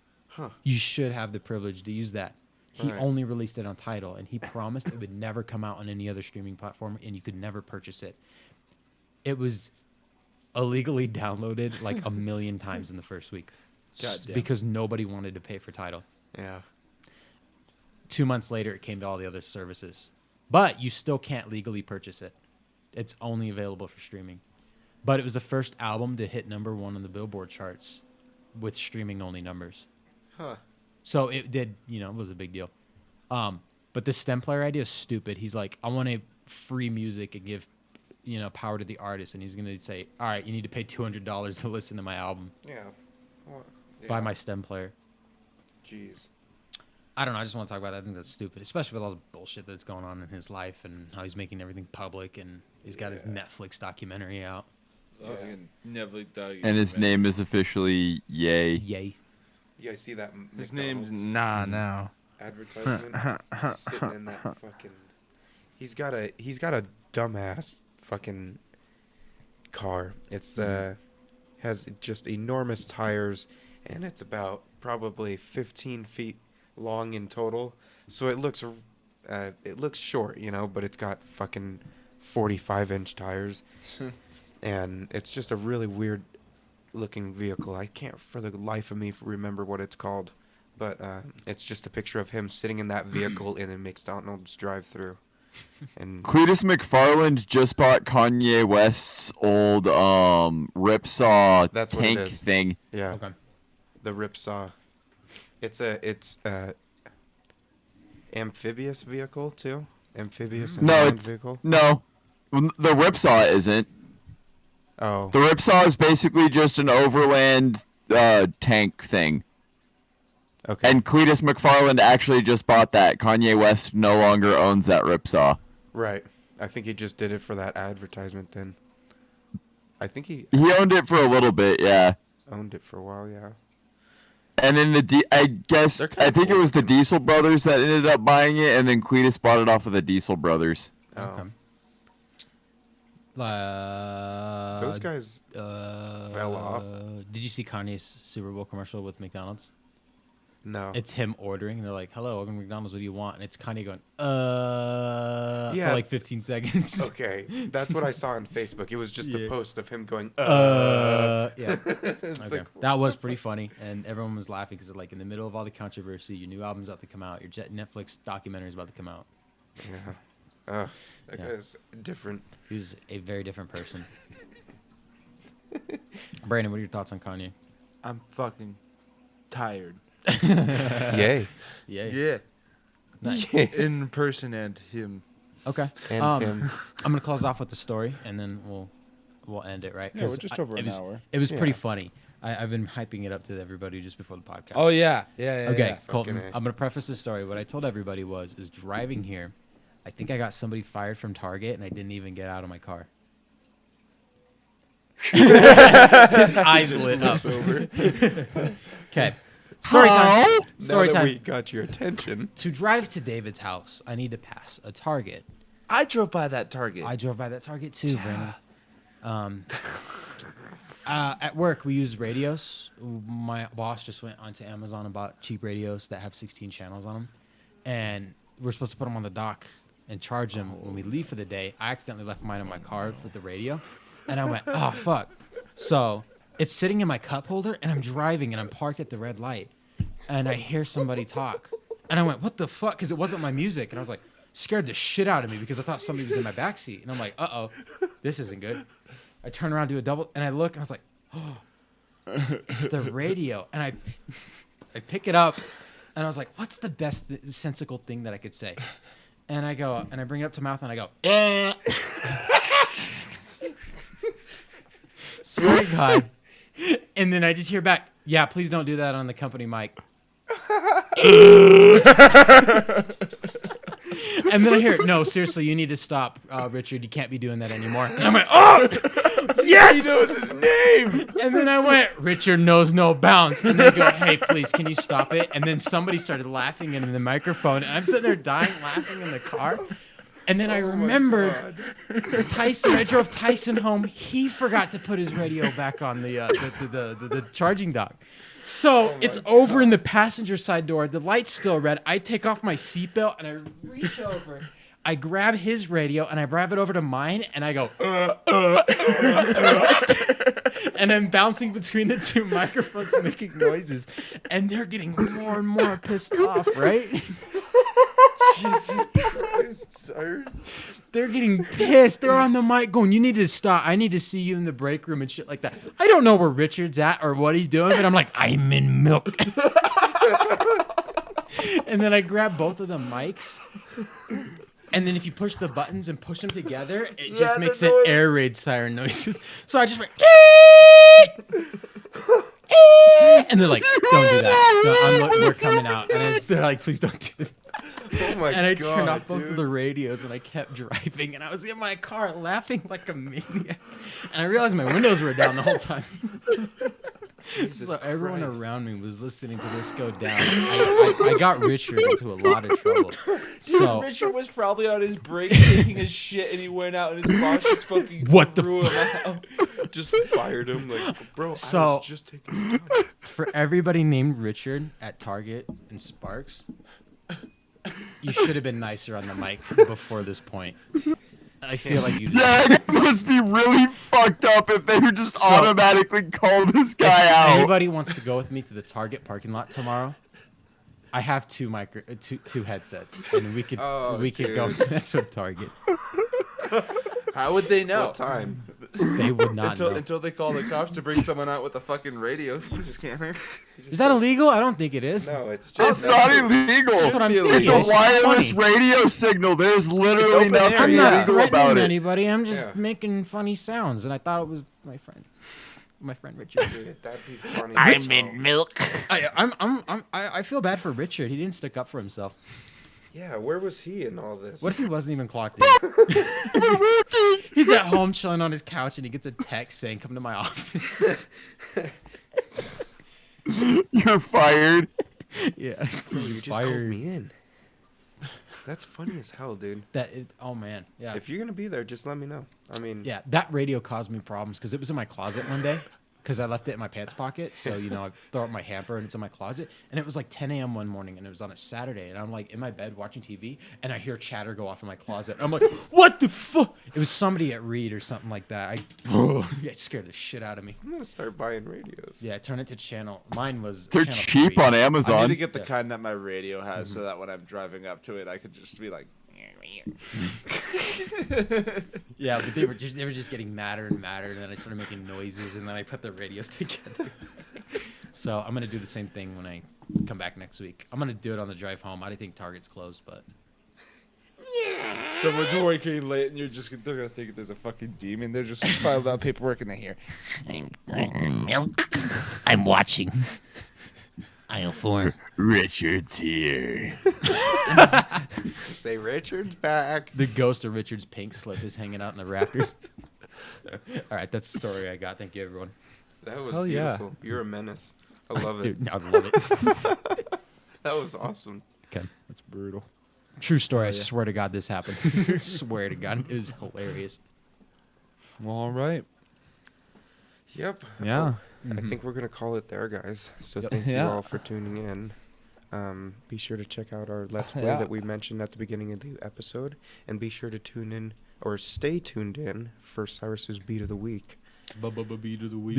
Speaker 1: you should have the privilege to use that. He only released it on Tidal, and he promised it would never come out on any other streaming platform, and you could never purchase it. It was illegally downloaded like 1 million times in the first week because nobody wanted to pay for Tidal.
Speaker 2: Yeah.
Speaker 1: 2 months later, it came to all the other services. But you still can't legally purchase it. It's only available for streaming. But it was the first album to hit #1 on the Billboard charts with streaming-only numbers.
Speaker 2: Huh.
Speaker 1: So it did, it was a big deal. But this stem player idea is stupid. He's like, I want to free music and give, power to the artist. And he's going to say, all right, you need to pay $200 to listen to my album.
Speaker 2: Yeah. Well,
Speaker 1: Buy my stem player.
Speaker 2: Jeez.
Speaker 1: I don't know. I just want to talk about that. I think that's stupid, especially with all the bullshit that's going on in his life and how he's making everything public. And he's got his Netflix documentary out.
Speaker 4: And his name is officially Ye.
Speaker 1: Yay.
Speaker 2: You guys see that?
Speaker 3: His name's
Speaker 2: McDonald's
Speaker 3: Nah now.
Speaker 2: advertisement sitting in that fucking. He's got a dumbass fucking car. It's has just enormous tires, and it's about probably 15 feet long in total. So it looks short, but it's got fucking 45-inch tires, and it's just a really weird looking vehicle. I can't for the life of me remember what it's called, but it's just a picture of him sitting in that vehicle in a McDonald's drive-through. And
Speaker 4: Cletus McFarland just bought Kanye West's old Ripsaw
Speaker 2: That's what it
Speaker 4: tank
Speaker 2: is.
Speaker 4: thing.
Speaker 2: yeah,
Speaker 1: Okay.
Speaker 2: the Ripsaw. It's a amphibious vehicle too. Amphibious and
Speaker 4: No,
Speaker 2: unmanned
Speaker 4: it's
Speaker 2: vehicle.
Speaker 4: no, the Ripsaw isn't.
Speaker 2: Oh,
Speaker 4: The Ripsaw is basically just an overland tank thing.
Speaker 2: okay.
Speaker 4: And Cletus McFarland actually just bought that. Kanye West no longer owns that Ripsaw.
Speaker 2: Right. I think he just did it for that advertisement then. I think he
Speaker 4: He owned it for a little bit, yeah.
Speaker 2: owned it for a while. Yeah.
Speaker 4: And then I guess
Speaker 2: They're kinda
Speaker 4: I think it
Speaker 2: cool
Speaker 4: was the
Speaker 2: looking.
Speaker 4: Diesel brothers that ended up buying it, and then Cletus bought it off of the Diesel brothers.
Speaker 2: Oh.
Speaker 1: Okay.
Speaker 2: Those guys fell off.
Speaker 1: Did you see Kanye's Super Bowl commercial with McDonald's?
Speaker 2: No.
Speaker 1: It's him ordering, and they're like, "Hello, welcome to McDonald's. What do you want?" And it's Kanye going,
Speaker 2: Yeah.
Speaker 1: for like 15 seconds.
Speaker 2: Okay, that's what I saw on Facebook. It was just a
Speaker 1: Yeah.
Speaker 2: post of him going,
Speaker 1: Yeah.
Speaker 2: It's
Speaker 1: Okay.
Speaker 2: like,
Speaker 1: That was pretty funny, and everyone was laughing because they're like, in the middle of all the controversy, your new album's about to come out, your Netflix documentary's about to come out.
Speaker 2: yeah. That
Speaker 1: Yeah.
Speaker 2: guy's different.
Speaker 1: He was a very different person. Brandon, what are your thoughts on Kanye?
Speaker 3: I'm fucking tired.
Speaker 2: Yay.
Speaker 1: Yay.
Speaker 3: Yeah.
Speaker 1: Nice.
Speaker 3: In person and him.
Speaker 1: Okay.
Speaker 2: And him.
Speaker 1: I'm gonna close off with the story, and then we'll end it, right?
Speaker 3: Yeah, we're
Speaker 1: 'Cause
Speaker 3: just over
Speaker 1: it
Speaker 3: an
Speaker 1: was,
Speaker 3: hour.
Speaker 1: It was pretty
Speaker 2: Yeah.
Speaker 1: funny. I've been hyping it up to everybody just before the podcast.
Speaker 3: Oh yeah. Yeah.
Speaker 1: Okay,
Speaker 3: Yeah.
Speaker 1: Colton,
Speaker 2: Fucking A.
Speaker 1: I'm gonna preface this story. What I told everybody is driving here, I think I got somebody fired from Target, and I didn't even get out of my car. His eyes lit up. Okay. Story time.
Speaker 4: How?
Speaker 2: Now
Speaker 1: Story
Speaker 2: that
Speaker 1: time.
Speaker 2: we got your attention.
Speaker 1: To drive to David's house, I need to pass a Target.
Speaker 3: I drove by that Target.
Speaker 1: I drove by that Target too, Brandon. At work, we use radios. My boss just went onto Amazon and bought cheap radios that have 16 channels on them, and we're supposed to put them on the dock and charge them when we leave for the day. I accidentally left mine in my car with the radio, and I went, "Oh fuck!" So it's sitting in my cup holder, and I'm driving, and I'm parked at the red light, and I hear somebody talk, and I went, "What the fuck?" Because it wasn't my music, and I was like, scared the shit out of me because I thought somebody was in my backseat, and I'm like, "Uh-oh, this isn't good." I turn around, do a double, and I look, and I was like, "Oh, it's the radio." And I pick it up, and I was like, "What's the best sensical thing that I could say?" And I go, and I bring it up to mouth, and I go, "Eh." Swear to God. And then I just hear back, "Yeah, please don't do that on the company mic." And then I hear, "No, seriously, you need to stop, Richard. You can't be doing that anymore." And I went, "Oh, yes!"
Speaker 2: He knows his name.
Speaker 1: And then I went, "Richard knows no bounds." And they go, "Hey, please, can you stop it?" And then somebody started laughing into the microphone. And I'm sitting there dying laughing in the car. And then I remembered Tyson. I drove Tyson home. He forgot to put his radio back on the charging dock. So it's over in the passenger side door. The light's still red. I take off my seatbelt and I reach over. I grab his radio and I grab it over to mine and I go, and I'm bouncing between the two microphones making noises. And they're getting more and more pissed off, right?
Speaker 2: Jesus Christ, Cyrus.
Speaker 1: They're getting pissed. They're on the mic going, "You need to stop. I need to see you in the break room," and shit like that. I don't know where Richard's at or what he's doing, but I'm like, "I'm in milk." And then I grab both of the mics. And then if you push the buttons and push them together, it just makes an air raid siren noises. So I just went, and they're like, "Don't do that. No, we're coming out." And they're like, "Please don't do that."
Speaker 2: Oh my
Speaker 1: And I
Speaker 2: God,
Speaker 1: turned off both
Speaker 2: dude.
Speaker 1: of the radios and I kept driving and I was in my car laughing like a maniac. And I realized my windows were down the whole time. So everyone
Speaker 2: Christ.
Speaker 1: around me was listening to this go down. I got Richard into a lot of trouble. So
Speaker 3: Richard was probably on his break taking his shit, and he went out, and his boss just fucking
Speaker 1: What the
Speaker 3: threw him out.
Speaker 2: Just fired him. Like, bro, I
Speaker 1: So-
Speaker 2: was just taking him out.
Speaker 1: for everybody named Richard at Target and Sparks, you should have been nicer on the mic before this point. I feel like you did.
Speaker 4: Yeah, it must be really fucked up if they would just automatically call this guy
Speaker 1: If
Speaker 4: out.
Speaker 1: anybody wants to go with me to the Target parking lot tomorrow, I have two headsets, and we could
Speaker 2: Oh,
Speaker 1: go
Speaker 2: dude.
Speaker 1: mess with Target.
Speaker 3: How would they know?
Speaker 2: What time?
Speaker 1: They would not know.
Speaker 3: Until they call the cops to bring someone out with a fucking radio scanner.
Speaker 1: Is that illegal? I don't think it is.
Speaker 2: No, it's just.
Speaker 4: It's not illegal.
Speaker 1: That's what I'm
Speaker 3: It's
Speaker 1: thinking.
Speaker 4: It's a
Speaker 1: It's just
Speaker 4: wireless
Speaker 1: funny.
Speaker 4: radio signal. There's literally
Speaker 3: open
Speaker 4: nothing
Speaker 3: air,
Speaker 1: I'm
Speaker 3: yeah.
Speaker 1: not
Speaker 4: illegal about
Speaker 1: threatening
Speaker 4: it.
Speaker 1: anybody. I'm just
Speaker 2: Yeah.
Speaker 1: making funny sounds, and I thought it was my friend Richard.
Speaker 2: Dude, that'd be funny.
Speaker 5: I'm in milk.
Speaker 1: I feel bad for Richard. He didn't stick up for himself.
Speaker 2: Yeah, where was he in all this?
Speaker 1: What if he wasn't even clocked in? He's at home chilling on his couch and he gets a text saying, "Come to my office."
Speaker 4: You're fired.
Speaker 1: Yeah.
Speaker 2: You just called me in. That's funny as hell, dude.
Speaker 1: Oh man, yeah.
Speaker 2: If you're gonna be there, just let me know. I mean,
Speaker 1: Yeah, that radio caused me problems because it was in my closet one day because I left it in my pants pocket. So, I throw up my hamper and it's in my closet. And it was like 10 a.m. one morning and it was on a Saturday. And I'm like in my bed watching TV and I hear chatter go off in my closet. I'm like, what the fuck? It was somebody at Reed or something like that. It scared the shit out of me.
Speaker 2: I'm gonna start buying radios.
Speaker 1: Yeah, turn it to channel. Mine was
Speaker 4: They're
Speaker 1: channel
Speaker 4: cheap
Speaker 1: 3.
Speaker 4: on
Speaker 3: I
Speaker 4: Amazon.
Speaker 3: need to get the kind that my radio has so that when I'm driving up to it, I could just be like,
Speaker 1: Yeah, but they were just getting madder and madder, and then I started making noises, and then I put the radios together. So I'm gonna do the same thing when I come back next week. I'm gonna do it on the drive home. I didn't think Target's closed, but
Speaker 3: someone's working late and they're gonna think there's a fucking demon. They're just filed out paperwork in here.
Speaker 1: I'm watching. Aisle 4.
Speaker 4: Richard's here.
Speaker 2: Just say Richard's back.
Speaker 1: The ghost of Richard's pink slip is hanging out in the rafters. All right, that's the story I got. Thank you, everyone.
Speaker 2: That was
Speaker 3: Hell yeah.
Speaker 2: beautiful. You're a menace. I love it.
Speaker 1: Dude, I love it.
Speaker 2: That was awesome.
Speaker 1: Okay.
Speaker 3: That's brutal.
Speaker 1: True story. I swear to God this happened. Swear to God. It was hilarious.
Speaker 3: Well, all right.
Speaker 2: Yep.
Speaker 3: Yeah.
Speaker 2: I think we're gonna call it there, guys. So
Speaker 1: Yep.
Speaker 2: thank you
Speaker 3: Yeah.
Speaker 2: all for tuning in. Be sure to check out our Let's Play
Speaker 3: Yeah.
Speaker 2: that we mentioned at the beginning of the episode, and be sure to tune in or stay tuned in for Cyrus's Beat of the Week.
Speaker 1: Beat of the week.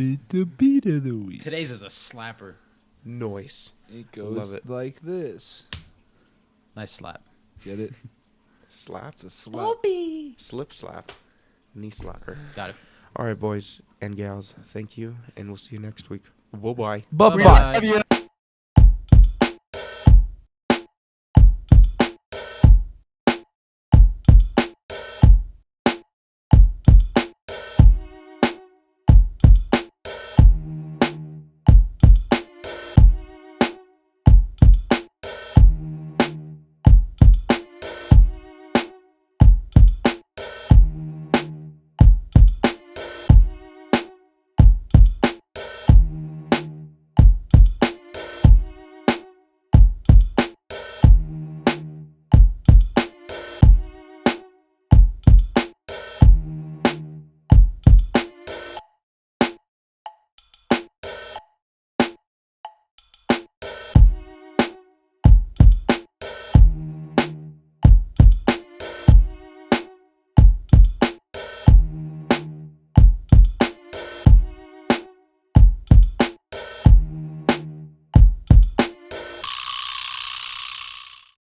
Speaker 3: Beat of the week.
Speaker 1: Today's is a slapper.
Speaker 2: Noise.
Speaker 3: It
Speaker 2: Love
Speaker 3: goes
Speaker 2: it.
Speaker 3: like this.
Speaker 1: Nice slap.
Speaker 3: Get it?
Speaker 2: Slap.
Speaker 3: It's a slap.
Speaker 2: Slip slap. Knee slapper.
Speaker 1: Got it.
Speaker 2: All right, boys and gals. Thank you, and we'll see you next week. Bye-bye.
Speaker 3: Bye-bye.
Speaker 1: Bye-bye.
Speaker 4: Have you